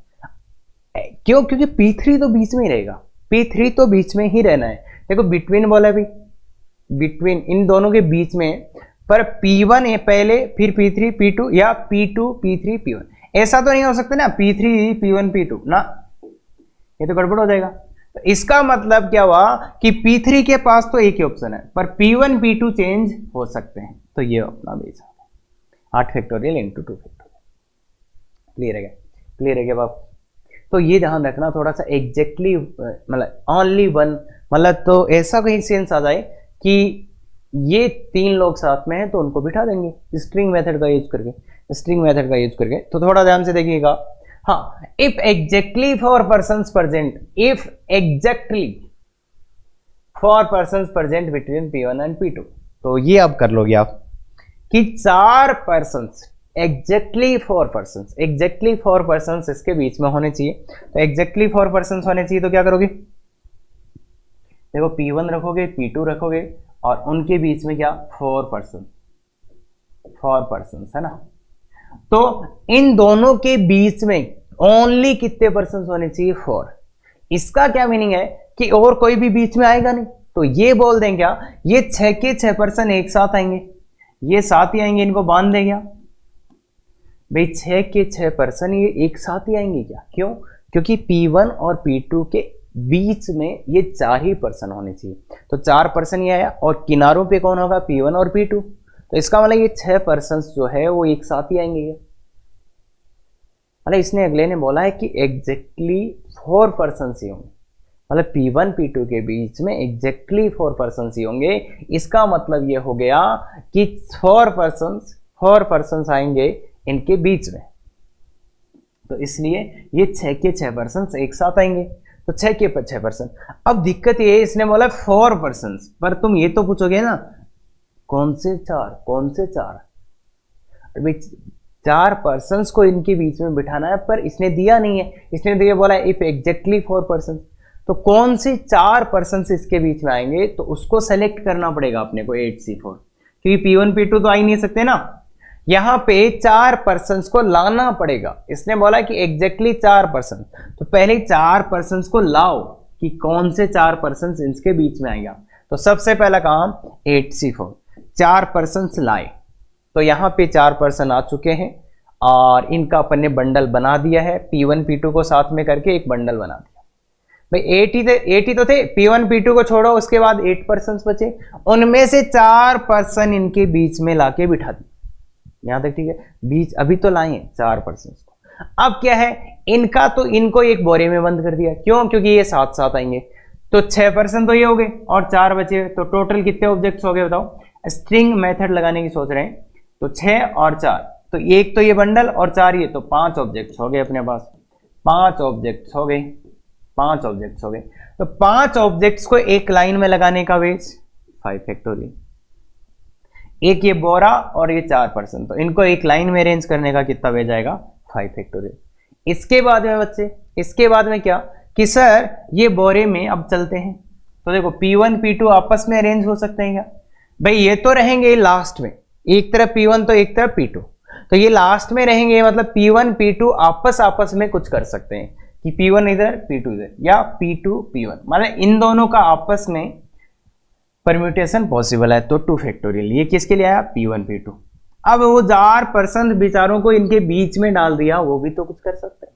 S1: क्यों, क्योंकि P3 तो बीच में ही रहेगा, P3 तो बीच में ही रहना है। देखो बिटवीन बोला भी, बिटवीन इन दोनों के बीच में, पर P1 है पहले फिर P3 P2 या P2 P3 P1, ऐसा तो नहीं हो सकता ना P3 P1 P2 ना, ये तो गड़बड़ हो जाएगा। तो इसका मतलब क्या हुआ कि P3 के पास तो एक ही ऑप्शन है, पर P1 P2 चेंज हो सकते हैं। तो ये अपना बेस है 8 फैक्टोरियल इंटू 2 फैक्टोरियल। क्लियर है क्या बाप। तो ये ध्यान रखना थोड़ा सा, एग्जैक्टली मतलब ओनली वन, मतलब तो ऐसा कहीं सेंस आ जाए कि ये 3 लोग साथ में हैं तो उनको बिठा देंगे स्ट्रिंग मेथड का यूज करके। तो थोड़ा ध्यान से देखिएगा, हाँ, if exactly for persons present between P1 and P2, तो ये अब कर लोगे आप कि 4 पर्सन्स एग्जैक्टली फॉर पर्सन्स इसके बीच में होने चाहिए। तो एग्जैक्टली 4 पर्सन्स होने चाहिए, तो क्या करोगे, देखो P1 रखोगे P2 रखोगे और उनके बीच में क्या, 4 पर्सन है ना। तो इन दोनों के बीच में ओनली कितने पर्सन होने चाहिए, 4। इसका क्या मीनिंग है कि और कोई भी बीच में आएगा नहीं। तो ये बोल दें क्या, ये 6 के 6 पर्सन एक साथ आएंगे, ये साथ ही आएंगे, इनको बांध दें क्या भाई, 6 के 6 पर्सन ये एक साथ ही आएंगे क्या, क्यों, क्योंकि P1 और P2 के बीच में ये 4 ही पर्सन होने चाहिए। तो 4 पर्सन ये आया और किनारों पे कौन होगा, P1 और P2। तो इसका मतलब ये 6 पर्सन जो है वो एक साथ ही आएंगे। मतलब इसने अगले ने बोला है कि एग्जैक्टली 4 पर्सन ही होंगे, मतलब P1 P2 के बीच में एग्जैक्टली 4 पर्सन ही होंगे। इसका मतलब ये हो गया कि 4 4 पर्सन आएंगे इनके बीच में, तो इसलिए ये 6 के 6 पर्सन एक साथ आएंगे, तो 6 के 6 पर्सन। अब दिक्कत ये है, इसने बोला 4 पर्सन, पर तुम ये तो पूछोगे ना कौन से 4, कौन से 4? अभी 4 पर्सन को इनके बीच में बिठाना है, पर इसने दिया नहीं है, इसने दिया बोला इफ एग्जैक्टली 4 पर्सन, तो कौन से 4 पर्सन इसके बीच में आएंगे, तो उसको सेलेक्ट करना पड़ेगा अपने को 8C4, क्योंकि P1 P2 तो आ ही नहीं सकते ना, यहां पे 4 पर्सन को लाना पड़ेगा। इसने बोला कि एग्जैक्टली 4 पर्सन, तो पहले 4 पर्सन को लाओ कि कौन से 4 पर्सन इनके बीच में आएगा। तो सबसे पहला काम 8C4, 4 पर्सन लाए, तो यहां पे 4 पर्सन आ चुके हैं और इनका अपन ने बंडल बना दिया है, P1 P2 को साथ में करके एक बंडल बना दिया। भाई 80 तो थे, P1 P2 को छोड़ो, उसके बाद 8 पर्सन बचे, उनमें से 4 पर्सन इनके बीच में लाके बिठा दिए। यहां तक ठीक है, बीच अभी तो लाए 4 पर्सन को। अब क्या है, इनका तो इनको एक बोरे में बंद कर दिया, क्यों? क्योंकि ये साथ साथ आएंगे, तो 6 पर्सन तो ये हो गए और 4 बचे, तो टोटल कितने ऑब्जेक्ट्स हो गए बताओ? स्ट्रिंग मेथड लगाने की सोच रहे हैं, तो 6 और 4, तो एक तो ये बंडल और 4 ये, तो 5 ऑब्जेक्ट्स हो गए अपने पास, 5 ऑब्जेक्ट्स हो गए, 5 ऑब्जेक्ट्स हो गए। तो 5 ऑब्जेक्ट्स को एक लाइन में लगाने का वेट 5 फैक्टोरियल, एक ये बोरा और ये 4 पर्सन, तो इनको एक लाइन में अरेंज करने का कितना वेट जाएगा? 5 फैक्टोरियल। इसके बाद में बच्चे, इसके बाद में क्या कि सर ये बोरे में अब चलते हैं, तो देखो P1 P2 आपस में अरेंज हो सकते हैं क्या? भाई ये तो रहेंगे लास्ट में, एक तरफ P1 तो एक तरफ P2, तो ये लास्ट में रहेंगे, मतलब P1 P2 आपस में कुछ कर सकते हैं कि P1 इधर P2 इधर, या P2 P1, मतलब इन दोनों का आपस में परम्यूटेशन पॉसिबल है, तो 2 फैक्टोरियल। ये किसके लिए आया? P1 P2। अब वो 4 पर्सन बेचारों को इनके बीच में डाल दिया, वो भी तो कुछ कर सकते हैं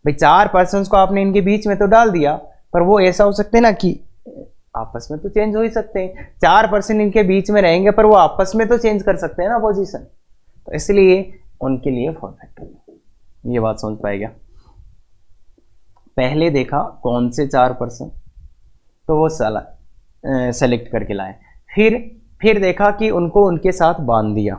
S1: भाई, 4 पर्सन को आपने इनके बीच में तो डाल दिया, पर वो ऐसा हो सकते हैं ना कि आपस में तो चेंज हो ही सकते हैं, 4 पर्सन इनके बीच में रहेंगे पर वो आपस में तो चेंज कर सकते हैं ना पोजीशन, तो इसलिए उनके लिए 4 फैक्टोरियल। ये बात समझ पाएगा? पहले देखा कौन से 4 पर्सन, तो वो सेलेक्ट करके लाए, फिर देखा कि उनको उनके साथ बांध दिया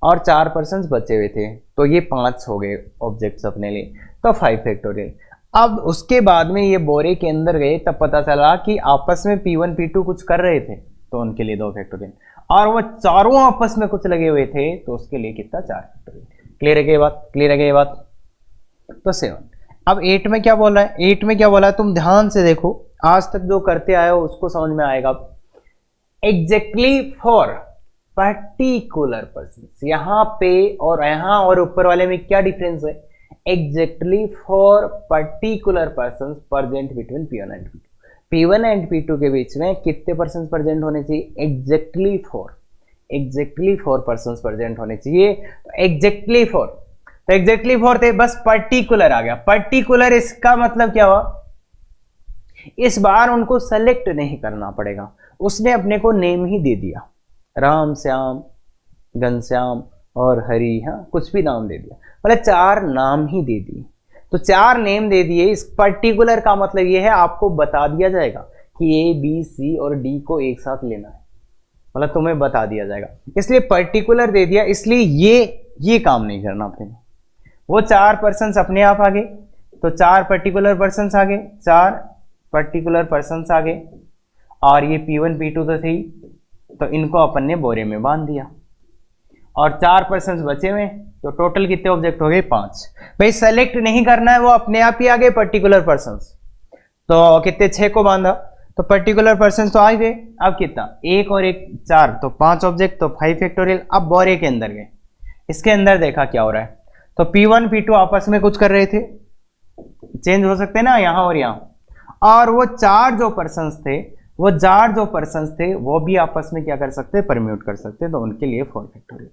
S1: और 4 पर्सन बचे हुए थे, तो ये 5 हो गए ऑब्जेक्ट्स अपने लिए, तो 5 फैक्टोरियल। अब उसके बाद में ये बोरे के अंदर गए, तब पता चला कि आपस में P1 P2 कुछ कर रहे थे, तो उनके लिए 2 फैक्टोरियल, और वो चारों आपस में कुछ लगे हुए थे, तो उसके लिए कितना? 4 फैक्टोरियल। क्लियर है क्या बात? क्लियर है क्या ये बात? तो 7। अब 8 में क्या बोला है? 8 में क्या बोला है? तुम ध्यान से देखो, आज तक जो करते आए हो उसको समझ में आएगा। एग्जैक्टली फॉर पर्टिकुलर पर्सन, यहां पे और यहां और ऊपर वाले में क्या डिफरेंस है? Exactly for particular person present between P1 and P2, P1 and P2 के बीच में कितने पर्सन प्रेजेंट होने चाहिए? एग्जैक्टली 4 पर्सन प्रेजेंट होने चाहिए, एग्जैक्टली 4, तो एग्जैक्टली 4 थे, बस पर्टिकुलर आ गया। पर्टिकुलर इसका मतलब क्या हुआ? इस बार उनको सेलेक्ट नहीं करना पड़ेगा, उसने अपने को नेम ही दे दिया, राम श्याम घनश्याम और हरि, हाँ कुछ भी नाम दे दिया, मतलब 4 नाम ही दे दिए, तो 4 नेम दे दिए। इस पर्टिकुलर का मतलब ये है आपको बता दिया जाएगा कि A B C और D को एक साथ लेना है, मतलब तुम्हें बता दिया जाएगा, इसलिए पर्टिकुलर दे दिया, इसलिए ये काम नहीं करना अपने। वो 4 पर्सन अपने आप आ गए, तो 4 पर्टिकुलर पर्सन आ गए, 4 पर्टिकुलर पर्सन आ गए, और ये P1 P2 तो थे ही, तो इनको अपन ने बोरे में बांध दिया, और 4 पर्सन बचे हुए, तो टोटल कितने ऑब्जेक्ट हो गए? 5। भाई सेलेक्ट नहीं करना है, वो अपने आप ही आ गए पर्टिकुलर पर्सन, तो कितने? 6 को बांधा, तो पर्टिकुलर पर्सन तो आ गए। अब कितना? 1 और 1 4, तो 5 ऑब्जेक्ट, तो 5 फैक्टोरियल। अब बोरे के अंदर गए, इसके अंदर देखा क्या हो रहा है, तो P1 P2 आपस में कुछ कर रहे थे, चेंज हो सकते हैं ना यहां और यहां, और वो 4 जो पर्सन्स थे, वो भी आपस में क्या कर सकते हैं? परम्यूट कर सकते हैं, तो उनके लिए 4 फैक्टोरियल,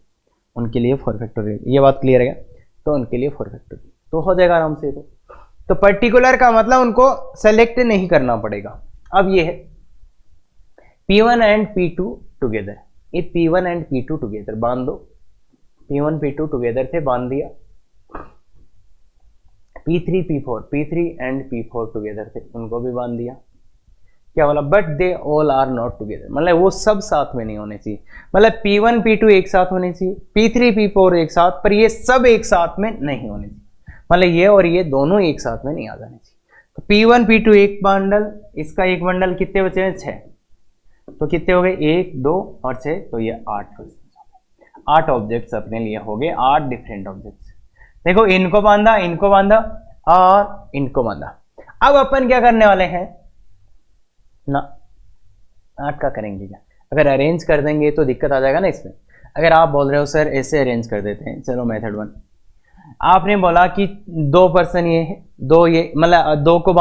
S1: उनके लिए 4 फैक्टोरियल। ये बात क्लियर है? तो उनके लिए 4 फैक्टोरियल तो हो जाएगा आराम से। तो पर्टिकुलर का मतलब उनको सेलेक्ट नहीं करना पड़ेगा। अब ये है P1 एंड P2 टुगेदर, ये P1 एंड P2 टुगेदर बांध दो, P1 P2 टुगेदर थे, बांध दिया। P3 P4 and P4 together थे, उनको भी बांध दिया। क्या बोला, but they all are not together, मतलब वो सब साथ में नहीं होने चाहिए, मतलब P1 P2 एक साथ होने चाहिए, P3 P4 एक साथ, पर ये सब एक साथ में नहीं होने चाहिए, मतलब ये और ये दोनों एक साथ में नहीं आ जाने चाहिए। तो P1 P2 एक बंडल, इसका एक बंडल, कितने बचे हैं, 6, तो कितने हो गए, 1 2 और 6, तो ये 8 ऑब्जेक्ट्स अपने लिए हो गए, 8 डिफरेंट ऑब्जेक्ट्स। देखो इनको बांधा और इनको बांधा। अब अपन क्या करने वाले हैं ना, 8 का करेंगे क्या, अगर अरेंज कर देंगे तो दिक्कत आ जाएगा ना इसमें। अगर आप बोल रहे हो सर ऐसे अरेंज कर देते हैं, चलो मेथड 1, आपने बोला कि 2 पर्सन ये है, 2 ये, मतलब 2 को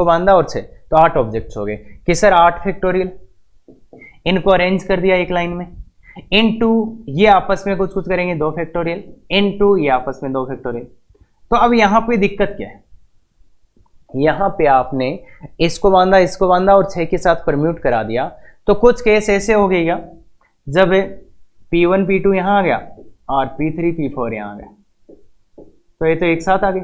S1: बांधा और 6, तो 8 ऑब्जेक्ट्स हो गए कि सर 8 फैक्टोरियल, इनको अरेंज कर दिया एक लाइन में, इनटू ये आपस में कुछ करेंगे 2 फैक्टोरियल, इनटू ये आपस में 2 फैक्टोरियल। तो अब यहां पे दिक्कत क्या है, यहां पे आपने इसको बांधा और 6 के साथ परम्यूट करा दिया, तो कुछ केस ऐसे हो गया जब P1 P2 यहां आ गया और P3 P4 यहां आ गया, तो ये तो एक साथ आ गए,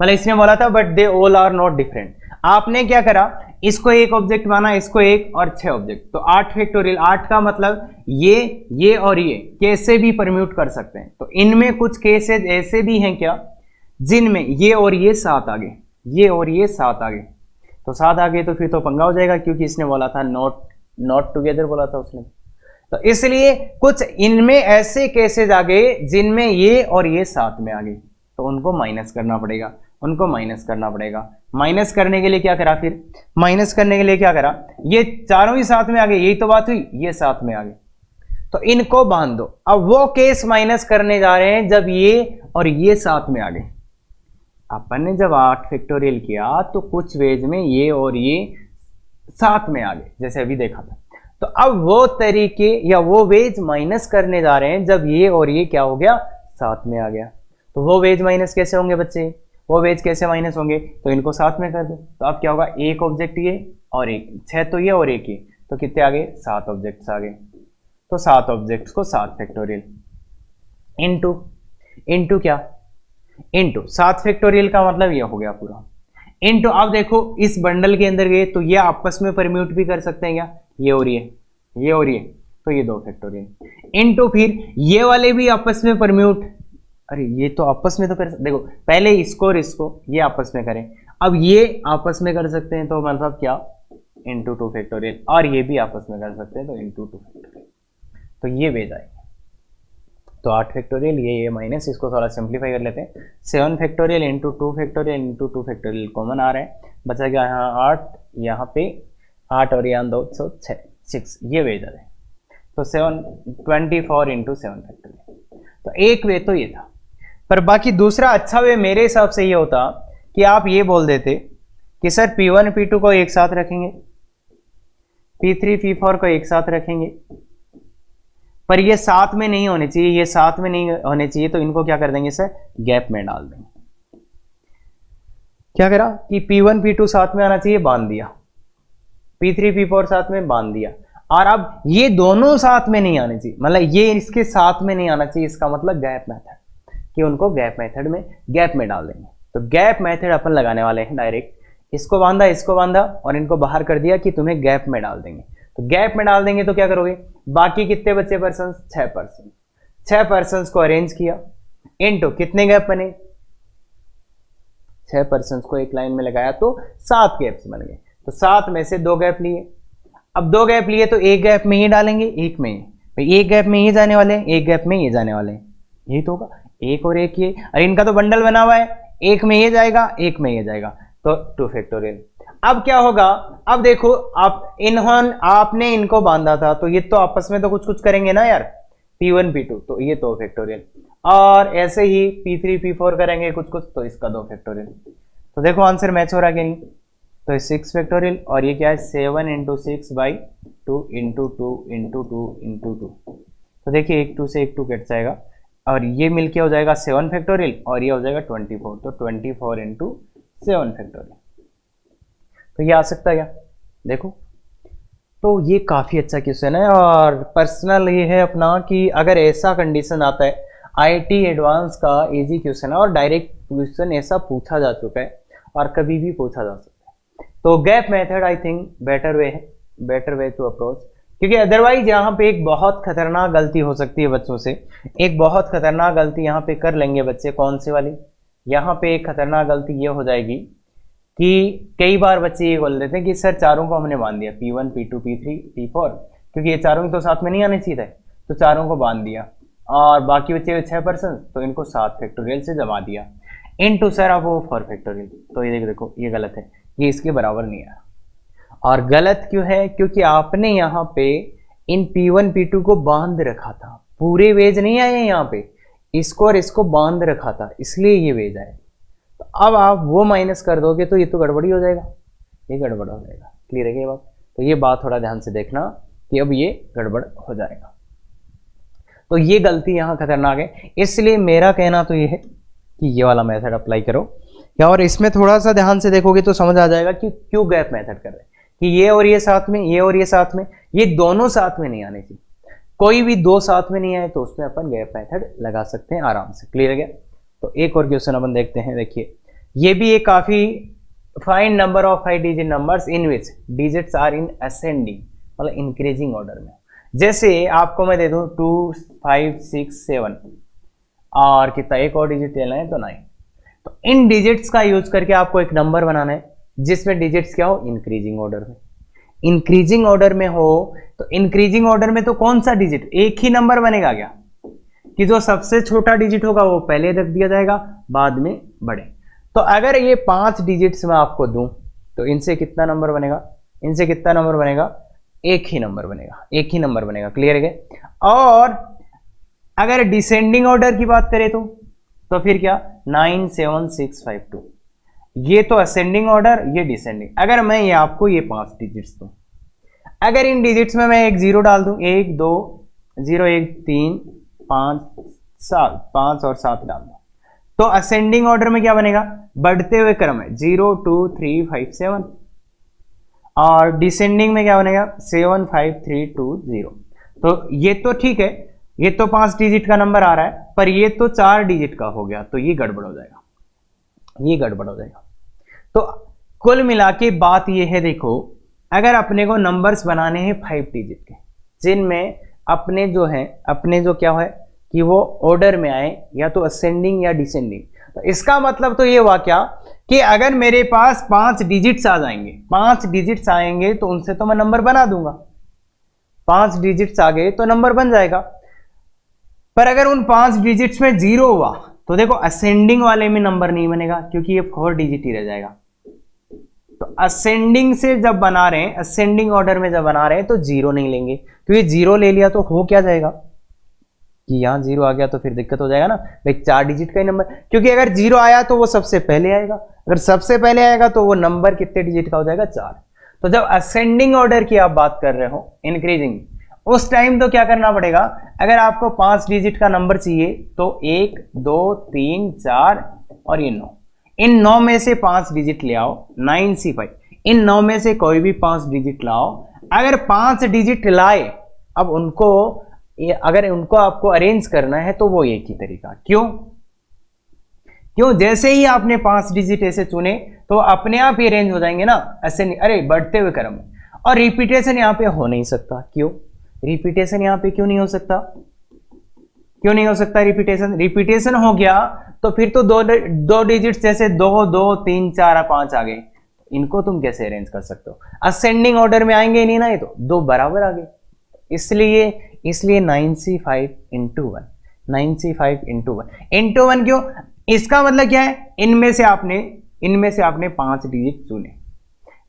S1: मतलब इसने बोला था but they all are not different. आपने क्या करा, इसको एक ऑब्जेक्ट माना, इसको एक और 6 ऑब्जेक्ट, तो 8 फैक्टोरियल, 8 का मतलब ये और ये कैसे भी परम्यूट कर सकते हैं। तो इनमें कुछ केसेस ऐसे भी हैं क्या जिनमें ये और ये साथ आ गए, ये और ये साथ आ गए, तो साथ आ गए तो फिर तो पंगा हो जाएगा, क्योंकि इसने बोला था नॉट टुगेदर बोला था उसने। तो इसलिए कुछ इनमें ऐसे केसेस आ गए जिनमें ये और ये साथ में आ गए, तो उनको माइनस करना पड़ेगा, माइनस करने के लिए क्या करा, फिर माइनस करने के लिए क्या करा, ये चारों ही साथ में आ गए, यही तो बात हुई, ये साथ में आ गए, तो इनको बांध दो। अब वो केस माइनस करने जा रहे हैं जब ये और ये साथ में आ गए। अपन ने जब 8 फैक्टोरियल किया तो कुछ वेज में ये और ये साथ में आ गए, जैसे अभी देखा था। तो अब वो तरीके या वो वेज माइनस करने जा रहे हैं जब ये और ये क्या हो गया, साथ में आ गया। तो वो वेज माइनस कैसे होंगे बच्चे, वो वेज कैसे माइनस होंगे, तो इनको साथ में कर दो, तो अब क्या होगा, एक ऑब्जेक्ट ये और एक, 6 तो ये और एक ये, तो कितने आ गए, 7 ऑब्जेक्ट्स आ गए। तो 7 ऑब्जेक्ट्स को 7 फैक्टोरियल इनटू क्या, इनटू 7 फैक्टोरियल का मतलब ये हो गया पूरा, इनटू अब देखो इस बंडल के अंदर गए तो ये आपस में परम्यूट भी कर सकते हैं क्या, ये और ये, तो ये 2 फैक्टोरियल इनटू फिर ये वाले भी आपस में परम्यूट, अरे ये तो आपस में तो कर, देखो पहले इसको और इसको ये आपस में करें, अब ये आपस में कर सकते हैं, तो मतलब क्या, इनटू 2 फैक्टोरियल, और ये भी आपस में कर सकते हैं, तो इनटू 2 फैक्टोरियल, तो ये वे जाएगा। तो 8 फैक्टोरियल, ये माइनस, इसको थोड़ा सिंप्लीफाई कर लेते हैं, 7 factorial into 2 factorial into 2 factorial common आ रहा है, बचा गया यहाँ 8, यहाँ पे 8 और यहाँ 2, तो 6, ये वे जा रहे हैं। तो 24 इंटू 7 फैक्टोरियल, तो एक वे तो ये था। पर बाकी दूसरा अच्छा वे मेरे हिसाब से ये होता कि आप ये बोल देते कि सर P1 P2 को एक साथ रखेंगे, P3 P4 को एक साथ रखेंगे, पर ये साथ में नहीं होने चाहिए, ये साथ में नहीं होने चाहिए, तो इनको क्या कर देंगे सर, गैप में डाल देंगे। क्या करा कि P1 P2 साथ में आना चाहिए, बांध दिया, P3 P4 साथ में बांध दिया, और अब ये दोनों साथ में नहीं आने चाहिए, मतलब ये इसके साथ में नहीं आना चाहिए, इसका मतलब गैप मेथड, कि उनको गैप मेथड में गैप में डाल देंगे। तो गैप मेथड अपन लगाने वाले हैं डायरेक्ट, इसको बांधा और इनको बाहर कर दिया कि तुम्हें गैप में डाल देंगे। तो गैप में डाल देंगे तो क्या करोगे, बाकी कितने बचे पर्सन, 6 पर्सन को अरेंज किया, इनटू कितने गैप बने, 6 पर्सन को एक लाइन में लगाया तो 7 गैप्स बन गए। तो 7 में से 2 गैप लिए, अब 2 गैप लिए तो एक गैप में ये डालेंगे, एक में ये, एक गैप में ये जाने वाले हैं, एक गैप में ये जाने वाले हैं, यही तो होगा, एक और एक ये, अरे इनका तो बंडल बना हुआ है, एक में ये जाएगा, एक में ये जाएगा, तो 2 फैक्टोरियल। अब क्या होगा, अब देखो आपने इनको बांधा था, तो ये तो आपस में तो कुछ करेंगे ना यार, P1 P2, तो ये 2 फैक्टोरियल, और ऐसे ही P3 P4 करेंगे कुछ, तो इसका 2 फैक्टोरियल। तो देखो आंसर मैच हो रहा है कि नहीं, तो 6 फैक्टोरियल, और ये क्या है, 7 into 6 by 2 into 2 into 2 into 2, तो देखिए एक 2 से एक 2 कट जाएगा, और ये मिलके हो जाएगा 7 फैक्टोरियल, और ये हो जाएगा 24, तो 24 इंटू 7 फैक्टोरियल, तो ये आ सकता है क्या, देखो। तो ये काफ़ी अच्छा क्वेश्चन है, और पर्सनल ये है अपना कि अगर ऐसा कंडीशन आता है, IIT एडवांस का इजी क्वेश्चन है, और डायरेक्ट क्वेश्चन ऐसा पूछा जा चुका है, और कभी भी पूछा जा सकता है, तो gap method I think better way है, बेटर वे टू अप्रोच, क्योंकि अदरवाइज यहाँ पे एक बहुत खतरनाक गलती हो सकती है बच्चों से। एक बहुत खतरनाक गलती यहाँ पे कर लेंगे बच्चे, कौन सी वाली, यहाँ पे एक खतरनाक गलती ये हो जाएगी कि कई बार बच्चे ये बोल देते हैं कि सर चारों को हमने बांध दिया, P1 P2 P3 P4, क्योंकि ये चारों तो साथ में नहीं आने चाहिए थे, तो चारों को बांध दिया और बाकी बच्चे 6% तो इनको 7 फैक्टोरियल से जमा दिया इनटू सर अब वो 4 फैक्टोरियल। तो ये देखो ये गलत है, ये इसके बराबर नहीं है। और गलत क्यों है, क्योंकि आपने यहाँ पे इन P1 P2 को बांध रखा था, पूरे वेज नहीं आए यहाँ पे, इसको और इसको बांध रखा था, इसलिए ये वेज आए। तो अब आप वो माइनस कर दोगे तो ये तो गड़बड़ी हो जाएगा, ये गड़बड़ हो जाएगा। क्लियर है ये बात? तो ये बात थोड़ा ध्यान से देखना कि अब ये गड़बड़ हो जाएगा। तो ये गलती यहाँ खतरनाक है, इसलिए मेरा कहना तो ये है कि ये वाला मेथड अप्लाई करो। और इसमें थोड़ा सा ध्यान से देखोगे तो समझ आ जाएगा कि क्यों गैप मेथड कर रहे हैं, कि ये और ये साथ में, ये और ये साथ में, ये दोनों साथ में नहीं आने चाहिए। कोई भी दो साथ में नहीं आए तो उसमें अपन गैप मेथड लगा सकते हैं आराम से। क्लियर है क्या? तो एक और क्वेश्चन अपन देखते हैं। देखिए ये भी एक काफी, find number of 5 digit numbers in which digits are in ascending, मतलब इंक्रीजिंग ऑर्डर में। जैसे आपको मैं दे दूं 2 5 6 7 और कितना, एक और डिजिट लेना है तो 9। तो इन डिजिट्स का यूज करके आपको एक नंबर बनाना है जिसमें डिजिट्स क्या हो, इंक्रीजिंग ऑर्डर में। इंक्रीजिंग ऑर्डर में हो तो इंक्रीजिंग ऑर्डर में तो कौन सा डिजिट, एक ही नंबर बनेगा क्या, कि जो सबसे छोटा डिजिट होगा वो पहले रख दिया जाएगा, बाद में बड़े। तो अगर ये 5 डिजिट्स में आपको दूं तो इनसे कितना नंबर बनेगा, इनसे कितना नंबर बनेगा, एक ही नंबर बनेगा, एक ही नंबर बनेगा। क्लियर है? और अगर डिसेंडिंग ऑर्डर की बात करें तो फिर क्या, 9 7 6 5 2, ये तो असेंडिंग ऑर्डर, ये डिसेंडिंग। अगर मैं ये आपको ये 5 डिजिट्स दूं, अगर इन डिजिट्स में मैं एक 0 डाल दूं, 1 2 0 1 3 5 7, 5 और 7 डाल दूं, तो असेंडिंग ऑर्डर में क्या बनेगा, बढ़ते हुए क्रम है 0 2 3 5 7, और डिसेंडिंग में क्या बनेगा 7 5 3 2 0। तो ये तो ठीक है, ये तो 5 डिजिट का नंबर आ रहा है, पर ये तो 4 डिजिट का हो गया, तो ये गड़बड़ हो जाएगा, ये गड़बड़ हो जाएगा। तो कुल मिला के बात ये है, देखो अगर अपने को नंबर्स बनाने हैं 5 डिजिट के, जिनमें अपने जो है, अपने जो क्या है कि वो ऑर्डर में आए, या तो असेंडिंग या डिसेंडिंग, तो इसका मतलब तो ये हुआ क्या कि अगर मेरे पास 5 डिजिट्स आ जाएंगे, 5 डिजिट्स आएंगे तो उनसे तो मैं नंबर बना दूंगा, 5 डिजिट्स आ गए तो नंबर बन जाएगा। पर अगर उन 5 डिजिट्स में 0 हुआ तो देखो असेंडिंग वाले में नंबर नहीं बनेगा, क्योंकि ये 4 डिजिट ही रह जाएगा। तो असेंडिंग से जब बना रहे हैं, असेंडिंग ऑर्डर में जब बना रहे हैं तो 0 नहीं लेंगे, क्योंकि 0 ले लिया तो हो क्या जाएगा कि यहां 0 आ गया तो फिर दिक्कत हो जाएगा ना भाई, 4 डिजिट का ही नंबर, क्योंकि अगर 0 आया तो वो सबसे पहले आएगा, अगर सबसे पहले आएगा तो वो नंबर कितने डिजिट का हो जाएगा, 4। तो जब असेंडिंग ऑर्डर की आप बात कर रहे हो, इंक्रीजिंग, उस टाइम तो क्या करना पड़ेगा, अगर आपको 5 डिजिट का नंबर चाहिए तो 1 2 3 4 और ये 9, इन 9 में से 5 डिजिट ले आओ, 9 C 5, इन 9 में से कोई भी 5 डिजिट लाओ। अगर 5 डिजिट लाए, अब उनको, अगर उनको आपको अरेंज करना है तो वो एक ही तरीका, क्यों जैसे ही आपने 5 डिजिट ऐसे चुने तो अपने आप ही अरेंज हो जाएंगे ना, ऐसे नहीं, अरे बढ़ते हुए क्रम में। और रिपीटेशन यहाँ पे हो नहीं सकता, क्यों रिपीटेशन यहाँ पे क्यों नहीं हो सकता, क्यों नहीं हो सकता रिपीटेशन, रिपीटेशन हो गया तो फिर तो दो डिजिट जैसे 2 2 3 4 और 5 आ गए, इनको तुम कैसे अरेंज कर सकते हो, असेंडिंग ऑर्डर में आएंगे नहीं ना, ये तो 2 बराबर आ गए, इसलिए 9C5 इंटू 1, 9C5 इंटू 1 क्यों, इसका मतलब क्या है, इनमें से आपने 5 डिजिट चुने,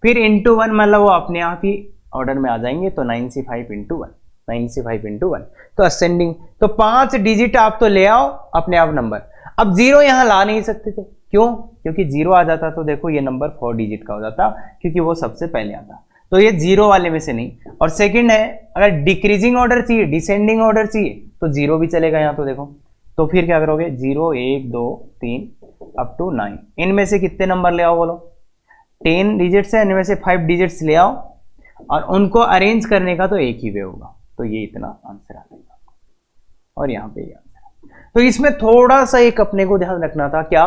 S1: फिर इंटू 1 मतलब वो अपने आप ही ऑर्डर में आ जाएंगे, तो 9C5 इंटू 1, 9C5 इंटू 1, तो असेंडिंग, तो 5 डिजिट आप तो ले आओ अपने आप नंबर। अब 0 यहां ला नहीं सकते थे, क्यों, क्योंकि 0 आ जाता तो देखो ये नंबर 4 डिजिट का हो जाता, क्योंकि वो सबसे पहले आता, तो ये 0 वाले में से नहीं। और सेकंड है, अगर डिक्रीजिंग ऑर्डर चाहिए, डिसेंडिंग ऑर्डर चाहिए, तो 0 भी चलेगा यहाँ, तो देखो, तो फिर क्या करोगे, 0 1 2 3 अप टू 9, इनमें से कितने नंबर ले आओ बोलो, 10 डिजिट्स है, इनमें से 5 डिजिट्स ले आओ और उनको अरेंज करने का तो एक ही वे होगा, तो ये इतना आंसर आ जाएगा, और यहाँ पे ये आंसर। तो इसमें थोड़ा सा एक अपने को ध्यान रखना था क्या,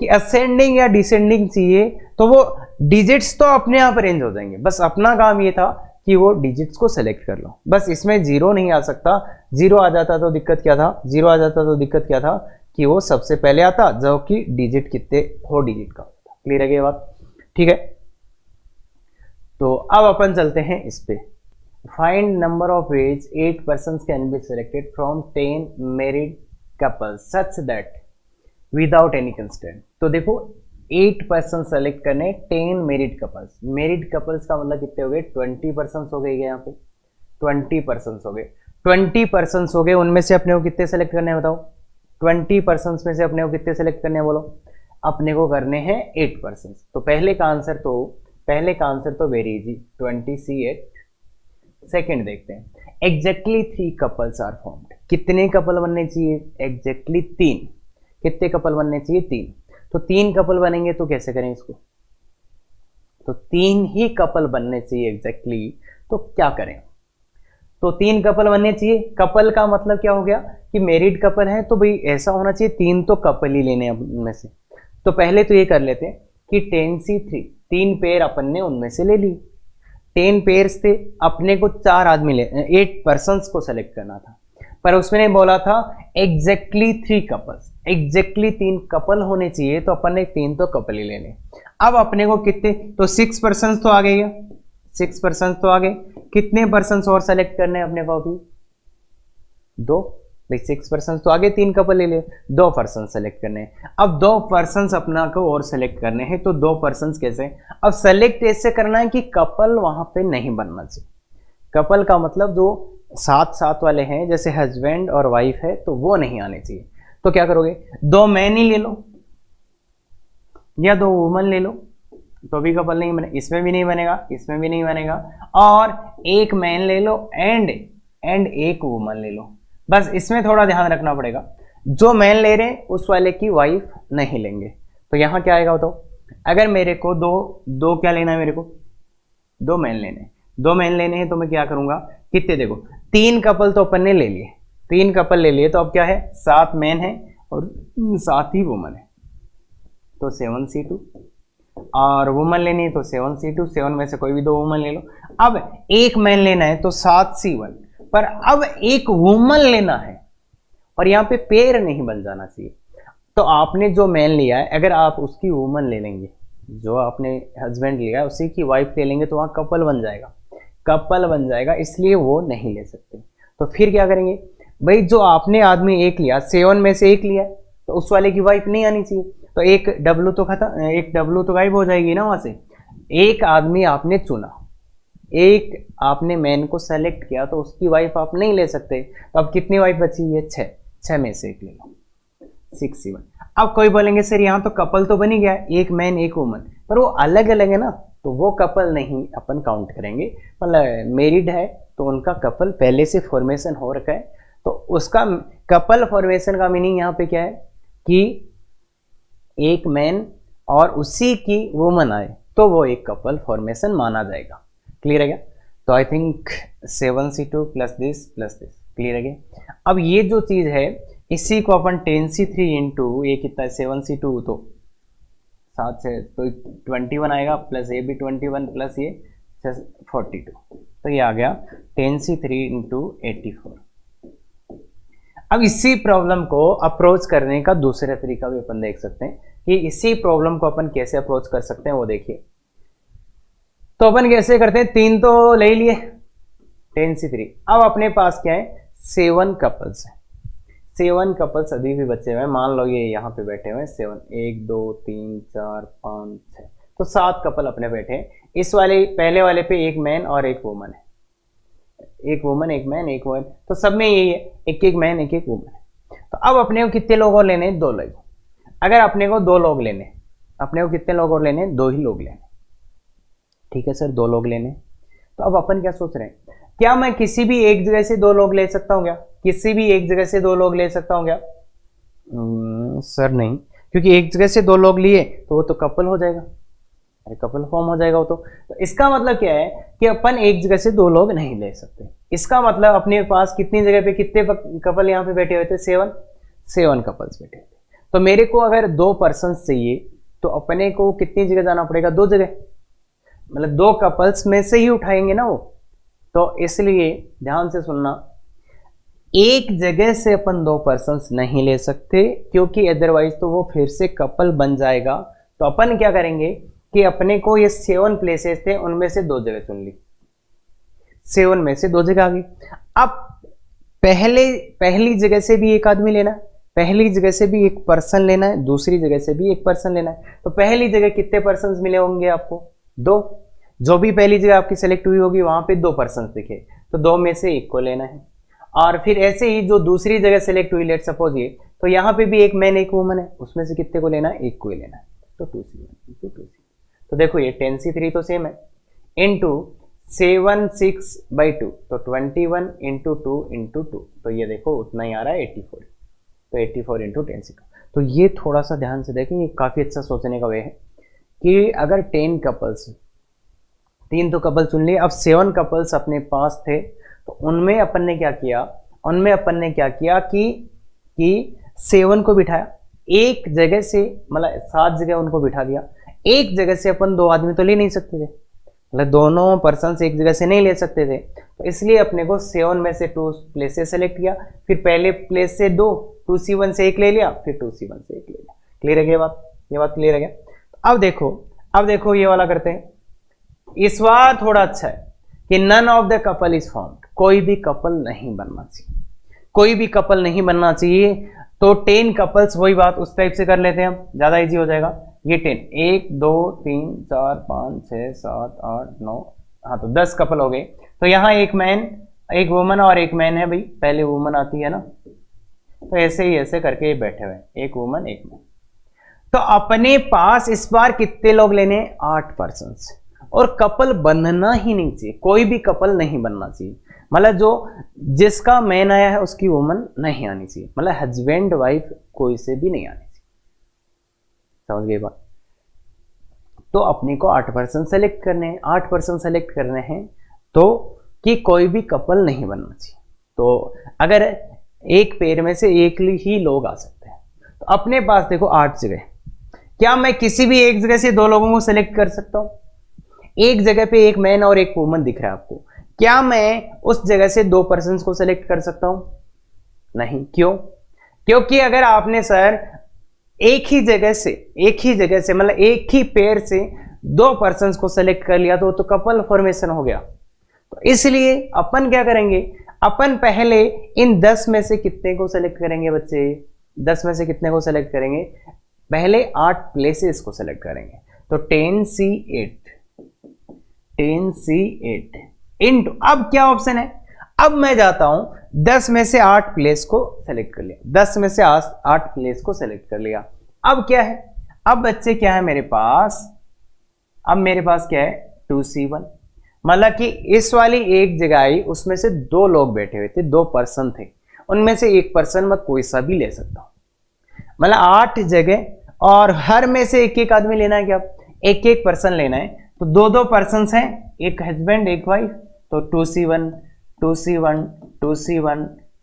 S1: कि असेंडिंग या डिसेंडिंग चाहिए तो वो डिजिट्स तो अपने आप अरेंज हो जाएंगे, बस अपना काम ये था कि वो डिजिट्स को सेलेक्ट कर लो, बस इसमें जीरो नहीं आ सकता। जीरो आ जाता तो दिक्कत क्या था, जीरो आ जाता तो दिक्कत क्या था कि वो सबसे पहले आता जो कि डिजिट कितने 4 डिजिट का होता। क्लियर है ये बात? ठीक है, तो अब अपन चलते हैं इस पे। Find number of ways 8 persons can be selected from 10 married couples such that without any constraint. तो देखो 8 पर्सन सेलेक्ट करने 10 मैरिड कपल्स। मैरिड कपल्स का मतलब कितने हो गए? 20 पर्सन हो गए यहाँ पे, 20 पर्सन हो गए, 20 पर्सन हो गए। उनमें से अपने को कितने सेलेक्ट करने हैं बताओ? 20 पर्सन में से अपने को कितने सेलेक्ट करने हैं बोलो? अपने को करने हैं 8 पर्सन। तो पहले का आंसर तो वेरी इजी, 20C8। सेकंड देखते हैं, एग्जैक्टली 3 कपल्स आर फॉर्म्ड। कितने कपल बनने चाहिए? एग्जैक्टली 3। कितने कपल बनने चाहिए? 3। तो 3 कपल बनेंगे तो कैसे करें इसको? तो 3 ही कपल बनने चाहिए एग्जैक्टली। तो क्या करें? तो 3 कपल बनने चाहिए। कपल का मतलब क्या हो गया कि मैरिड कपल है तो भाई ऐसा होना चाहिए 3 तो कपल ही लेने उनमें से। तो पहले तो ये कर लेते हैं कि 10C3, 3 पेयर अपन ने उनमें से ले ली। 10 पेयर्स थे, अपने को 4 आदमी 8 पर्सन्स को सेलेक्ट करना था, पर उसने बोला था एग्जैक्टली 3 कपल्स, एग्जैक्टली 3 कपल होने चाहिए, तो अपन ने 3 तो कपल ही लेने। अब अपने को कितने? तो 6 पर्सन्स तो आ गए, 6 पर्सन्स तो आ गए। कितने पर्सन्स और सेलेक्ट करने हैं अपने को अभी? 2। भाई 6 पर्सन तो आगे 3 कपल ले लिए, 2 पर्सन सेलेक्ट करने हैं। अब 2 पर्सन अपना को और सेलेक्ट करने हैं, तो 2 पर्सन कैसे? अब सेलेक्ट ऐसे करना है कि कपल वहां पे नहीं बनना चाहिए। कपल का मतलब जो साथ साथ वाले हैं, जैसे हस्बैंड और वाइफ है, तो वो नहीं आने चाहिए। तो क्या करोगे? 2 मैन ही ले लो या 2 वुमन ले लो, तो भी कपल नहीं बने, इसमें भी नहीं बनेगा, इसमें भी नहीं बनेगा। और 1 मैन ले लो एंड 1 वुमन ले लो। बस इसमें थोड़ा ध्यान रखना पड़ेगा, जो मैन ले रहे हैं उस वाले की वाइफ नहीं लेंगे। तो यहां क्या आएगा बताओ? अगर मेरे को दो क्या लेना है? मेरे को 2 मैन लेने, 2 मैन लेने हैं, तो मैं क्या करूंगा? कितने? देखो 3 कपल तो अपन ने ले लिए, 3 कपल ले लिए, तो अब क्या है? 7 मैन है और 7 ही वुमन है, तो 7C2। और वुमन लेनी है तो 7C2, 7 में से कोई भी 2 वुमन ले लो। अब 1 मैन लेना है तो 7C1, पर अब 1 वुमन लेना है और यहाँ पे पेयर नहीं बन जाना चाहिए। तो आपने जो मैन लिया है, अगर आप उसकी वुमन ले लेंगे, जो आपने हस्बैंड लिया है उसी की वाइफ ले लेंगे, तो वहां कपल बन जाएगा, कपल बन जाएगा, इसलिए वो नहीं ले सकते। तो फिर क्या करेंगे? भाई जो आपने आदमी 1 लिया, 7 में से 1 लिया, तो उस वाले की वाइफ नहीं आनी चाहिए, तो 1 W तो खत्म, 1 W तो गायब हो जाएगी ना वहां से। एक आदमी आपने चुना, एक आपने मैन को सेलेक्ट किया, तो उसकी वाइफ आप नहीं ले सकते। तो अब कितनी वाइफ बची है? 6 में से 1 ले लो, 6C1। अब कोई बोलेंगे सर यहाँ तो कपल तो बन ही गया, 1 मैन 1 वुमन, पर वो अलग अलग है ना, तो वो कपल नहीं अपन काउंट करेंगे। मतलब मैरिड है तो उनका कपल पहले से फॉर्मेशन हो रखा है, तो उसका कपल फॉर्मेशन का मीनिंग यहाँ पे क्या है कि 1 मैन और उसी की वुमन आए, तो वो एक कपल फॉर्मेशन माना जाएगा। क्लियर है क्या? तो I think 7C2 plus this clear है क्या? अब ये जो चीज है इसी को अपन 10C3 इंटू ये कितना है 7C2, तो 7 से तो 21 आएगा, प्लस ये भी 21 प्लस ये 42, तो ये आ गया 10C3 इंटू 84। अब इसी प्रॉब्लम को अप्रोच करने का दूसरा तरीका भी अपन देख सकते हैं कि इसी प्रॉब्लम को अपन कैसे अप्रोच कर सकते हैं, वो देखिए। तो अपन कैसे करते हैं? 3 तो ले लिए, 10C3। अब अपने पास क्या है? 7 कपल्स है, 7 कपल्स अभी भी बचे हुए हैं। मान लो ये यहाँ पे बैठे हुए हैं 7, 1 2 3 4 5 6, तो 7 कपल अपने बैठे हैं। इस वाले पहले वाले पे 1 मैन और 1 वुमन है, 1 वुमन 1 मैन 1 वुमन, तो सब में यही है, 1 मैन 1 वुमन है। तो अब अपने को कितने लोग और लेने? 2 लोग। अगर अपने को 2 लोग लेने, अपने को कितने लोग और लेने? 2 ही लोग लेने। ठीक है सर, 2 लोग लेने। तो अब अपन क्या सोच रहे हैं? क्या मैं किसी भी एक जगह से 2 लोग ले सकता हूँ क्या? किसी भी एक जगह से 2 लोग ले सकता हूँ क्या? सर नहीं, क्योंकि एक जगह से 2 लोग लिए तो वो तो कपल हो जाएगा, कपल फॉर्म हो जाएगा वो तो इसका मतलब क्या है कि अपन एक जगह से 2 लोग नहीं ले सकते। इसका मतलब अपने पास कितनी जगह पे कितने कपल यहाँ पे बैठे हुए थे? 7 कपल्स बैठे थे। तो मेरे को अगर 2 पर्सन चाहिए तो अपने को कितनी जगह जाना पड़ेगा, 2 जगह, मतलब 2 कपल्स में से ही उठाएंगे ना वो। तो इसलिए ध्यान से सुनना, एक जगह से अपन 2 पर्सन्स नहीं ले सकते, क्योंकि अदरवाइज तो वो फिर से कपल बन जाएगा। तो अपन क्या करेंगे कि अपने को ये 7 प्लेसेस थे, उनमें से 2 जगह चुन ली, 7 में से 2 जगह आ गई। अब पहली जगह से भी एक आदमी लेना है, पहली जगह से भी एक पर्सन लेना है, दूसरी जगह से भी एक पर्सन लेना है। तो पहली जगह कितने पर्सन मिले होंगे आपको, 2। जो भी पहली जगह आपकी सेलेक्ट हुई होगी वहां पे 2 पर्सन दिखे, तो 2 में से एक को लेना है। और फिर ऐसे ही जो दूसरी जगह सेलेक्ट हुई, लेट सपोज ये, तो यहाँ पे भी एक मैन एक वुमन है, उसमें से कितने को लेना है, एक को ही लेना है। तो 2C1 2C। तो देखो ये 10C3 तो सेम है, इनटू 7 6/2, तो 21 × 2 × 2, तो ये देखो उतना ही आ रहा है 84। तो 84 × 10C2। तो ये थोड़ा सा ध्यान से देखें, ये काफ़ी अच्छा सोचने का वे है कि अगर 10 कपल्स, 3 तो कपल चुन लिए, अब 7 कपल्स अपने पास थे, तो उनमें अपन ने क्या किया कि 7 को बिठाया एक जगह से, मतलब 7 जगह उनको बिठा दिया। एक जगह से अपन 2 आदमी तो ले नहीं सकते थे, मतलब दोनों पर्सन एक जगह से नहीं ले सकते थे, तो इसलिए अपने को 7 में से 2 प्लेसेस सेलेक्ट किया, फिर पहले प्लेस से 2C1 से 1 ले लिया, फिर 2C1 से 1 ले लिया। क्लियर है ये बात क्लियर है क्या? अब देखो ये वाला करते हैं। इस बार थोड़ा अच्छा है कि none of the couple is found, कोई भी कपल नहीं बनना चाहिए, तो 10 कपल्स, वही बात उस टाइप से कर लेते हैं हम, ज्यादा इजी हो जाएगा। ये 10, 1 2 3 4 5 6 7 8 9, हाँ तो 10 कपल हो गए। तो यहाँ एक मैन एक वुमन और एक मैन है भाई, पहले वुमन आती है ना, तो ऐसे करके बैठे हुए, एक वुमन एक मैन। तो अपने पास इस बार कितने लोग लेने, 8 पर्सन, और कपल बनना ही नहीं चाहिए, कोई भी कपल नहीं बनना चाहिए, मतलब जो जिसका मैन आया है उसकी वुमन नहीं आनी चाहिए, मतलब हस्बैंड वाइफ कोई से भी नहीं आनी चाहिए। समझ गए बात? तो अपने को 8 पर्सन सेलेक्ट करने हैं, 8 पर्सन सेलेक्ट करने हैं, तो कि कोई भी कपल नहीं बनना चाहिए। तो अगर एक पेयर में से एक ही लोग आ सकते हैं, तो अपने पास देखो 8 जगह, क्या मैं किसी भी एक जगह से 2 लोगों को सेलेक्ट कर सकता हूं? एक जगह पे एक मैन और एक वुमन दिख रहा है आपको, क्या मैं उस जगह से 2 पर्सन को सेलेक्ट कर सकता हूं? नहीं। क्यों? क्योंकि अगर आपने सर एक ही जगह से मतलब एक ही पेयर से 2 पर्सन को सेलेक्ट कर लिया तो कपल फॉर्मेशन हो गया। तो इसलिए अपन क्या करेंगे, अपन पहले इन 10 में से कितने को सेलेक्ट करेंगे बच्चे, 10 में से कितने को सेलेक्ट करेंगे, पहले 8 प्लेसेस को सेलेक्ट करेंगे। तो 10C8 इनटू, अब क्या ऑप्शन है, अब मैं जाता हूं 10 में से 8 प्लेस को सेलेक्ट कर लिया, 10 में से 8 प्लेस को सेलेक्ट कर लिया। अब क्या है, अब बच्चे क्या है मेरे पास, अब मेरे पास क्या है 2C1, मतलब कि इस वाली एक जगह आई, उसमें से 2 लोग बैठे हुए थे, 2 पर्सन थे, उनमें से एक पर्सन मैं कोई सा भी ले सकता हूं, मतलब 8 जगह, और हर में से एक एक आदमी लेना है, क्या एक एक पर्सन लेना है, तो 2 पर्सन हैं, एक हस्बैंड एक वाइफ, तो 2C1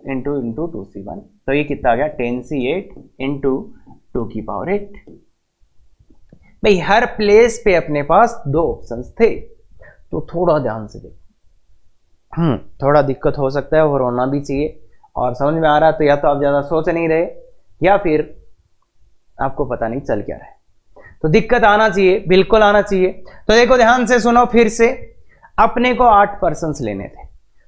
S1: इंटू 2C1, तो ये कितना आ गया 10C8 इंटू 2⁸। भाई हर प्लेस पे अपने पास 2 ऑप्शंस थे, तो थोड़ा ध्यान से देखो, थोड़ा दिक्कत हो सकता है और होना भी चाहिए, और समझ में आ रहा है तो या तो आप ज्यादा सोच नहीं रहे या फिर आपको पता नहीं चल क्या रहा है, तो दिक्कत आना चाहिए, बिल्कुल आना चाहिए। तो देखो ध्यान से सुनो फिर से, अपने को 8 पर्सन लेने थे,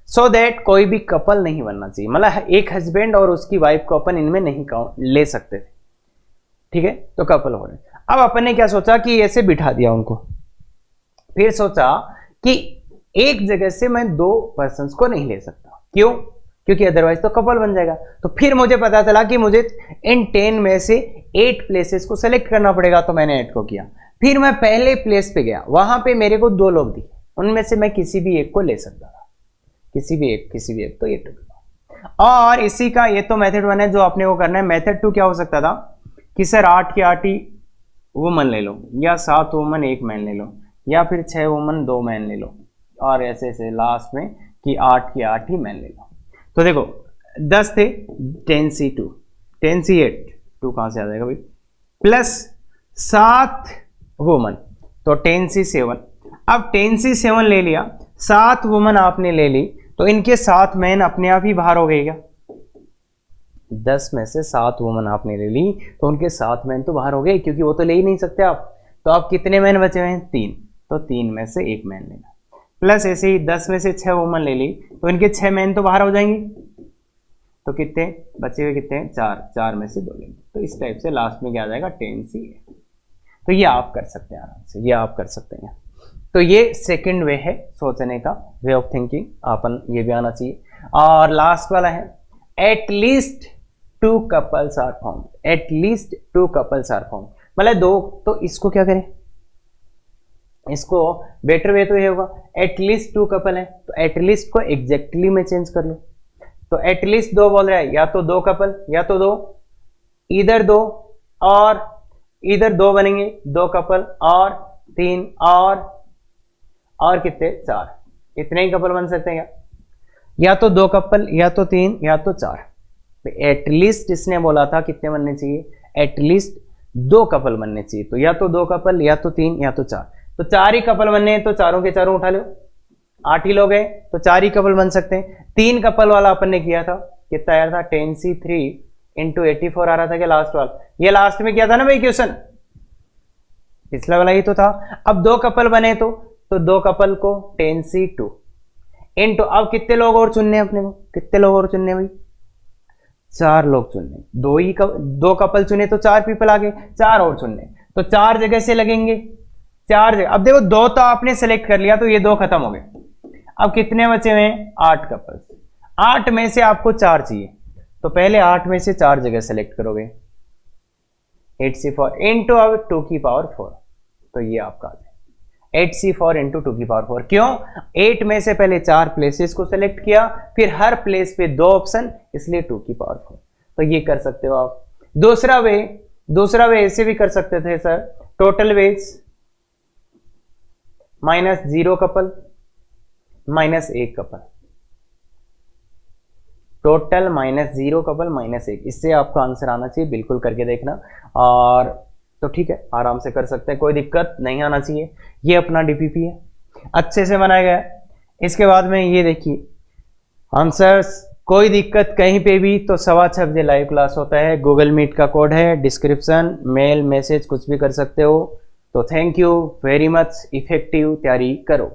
S1: सो दैट कोई भी कपल नहीं बनना चाहिए, मतलब एक हस्बैंड और उसकी वाइफ को अपन इनमें नहीं ले सकते थे, ठीक है, तो कपल हो रहे। अब अपन ने क्या सोचा कि ऐसे बिठा दिया उनको, फिर सोचा कि एक जगह से मैं 2 पर्सन को नहीं ले सकता, क्यों, क्योंकि अदरवाइज तो कपल बन जाएगा। तो फिर मुझे पता चला कि मुझे इन 10 में से 8 प्लेसेस को सेलेक्ट करना पड़ेगा, तो मैंने 8 को किया। फिर मैं पहले प्लेस पे गया, वहां पे मेरे को 2 लोग दिखे, उनमें से मैं किसी भी एक को ले सकता था, किसी भी एक, तो ये 2। और इसी का ये तो मेथड 1 है जो आपने वो करना है। मेथड 2 क्या हो सकता था कि सर 8 के 8 ही वुमन ले लो, या 7 वुमन 1 मैन ले लो, या फिर 6 वुमन 2 मैन ले लो, और ऐसे लास्ट में कि 8 के 8 ही मैन ले लो। तो देखो 10 थे, 10C2 10C8 2 कहाँ से आ जाएगा भाई, प्लस 7 वुमन, तो 10C7। अब 10C7 ले लिया, 7 वुमन आपने ले ली, तो इनके 7 मैन अपने आप ही बाहर हो गए क्या? 10 में से 7 वुमन आपने ले ली तो उनके 7 मैन तो बाहर हो गए, क्योंकि वो तो ले ही नहीं सकते आप। तो आप कितने मैन बचे हुए हैं? 3, तो 3 में से 1 मैन लेना। प्लस ऐसे ही 10 में से 6 वुमन ले ली तो इनके 6 मैन तो बाहर हो जाएंगे, तो कितने बचे हुए? कितने? 4 में से 2 लेंगे। तो इस टाइप से लास्ट में क्या आ जाएगा? 10C। तो ये आप कर सकते हैं आराम से, ये आप कर सकते हैं। तो ये सेकंड वे है सोचने का, वे ऑफ थिंकिंग, अपन ये भी आना चाहिए। और लास्ट वाला है at least 2 couples are found, at least 2 couples are found, मतलब 2। तो इसको क्या करें? इसको बेटर वे तो ये होगा, एटलीस्ट 2 कपल है, तो एटलीस्ट को एग्जैक्टली में चेंज कर लो। तो एटलीस्ट 2 बोल रहा है, या तो 2 कपल या तो 2, इधर 2 और इधर 2 बनेंगे, 2 कपल और 3 और कितने? 4। इतने ही कपल बन सकते हैं क्या? या तो 2 कपल या तो 3 या तो 4। एटलीस्ट इसने बोला था कितने बनने चाहिए? एटलीस्ट 2 कपल बनने चाहिए। तो या तो 2 कपल या तो 3 या तो 4। तो 4 ही कपल बनने हैं, तो चारों के चारों उठा लो, 8 ही लोग हैं तो 4 ही कपल बन सकते हैं। 3 कपल वाला अपन ने किया था, कितना आया था? 10C3 इंटू 84 आ रहा था क्या लास्ट वाला? ये लास्ट में किया था ना भाई क्वेश्चन, पिछला वाला ही तो था। अब 2 कपल बने तो 2 कपल को 10C2 इंटू, अब कितने लोग और चुनने अपने को? कितने लोग और चुनने भाई? 4 लोग चुनने। 2 कपल चुने तो 4 पीपल आ गए, 4 और चुनने, तो 4 जगह से लगेंगे, 4 जगह। अब देखो 2 तो आपने सेलेक्ट कर लिया, तो ये 2 खत्म हो गए। अब कितने बचे हुए हैं? 8 कपल। 8 में से आपको 4 चाहिए, तो पहले 8 में से 4 जगह सेलेक्ट करोगे, 8C4 इंटू अब 2 की पावर 4, तो ये आपका आ जाए 8C4 इंटू 2 की पावर 4। क्यों? 8 में से पहले 4 प्लेसेस को सेलेक्ट किया, फिर हर प्लेस पे 2 ऑप्शन, इसलिए 2 की पावर 4। तो ये कर सकते हो आप। दूसरा वे ऐसे भी कर सकते थे sir, total ways -0 couple -1 couple, total -0 couple -1, इससे आपका आंसर आना चाहिए। बिल्कुल करके देखना, और तो ठीक है, आराम से कर सकते हैं, कोई दिक्कत नहीं आना चाहिए। ये अपना डीपीपी है, अच्छे से बनाया गया है। इसके बाद में ये देखिए आंसर्स, कोई दिक्कत कहीं पे भी तो 6:15 बजे लाइव क्लास होता है। गूगल मीट का कोड है, डिस्क्रिप्शन, मेल मैसेज कुछ भी कर सकते हो। तो thank you very much, effective तैयारी करो।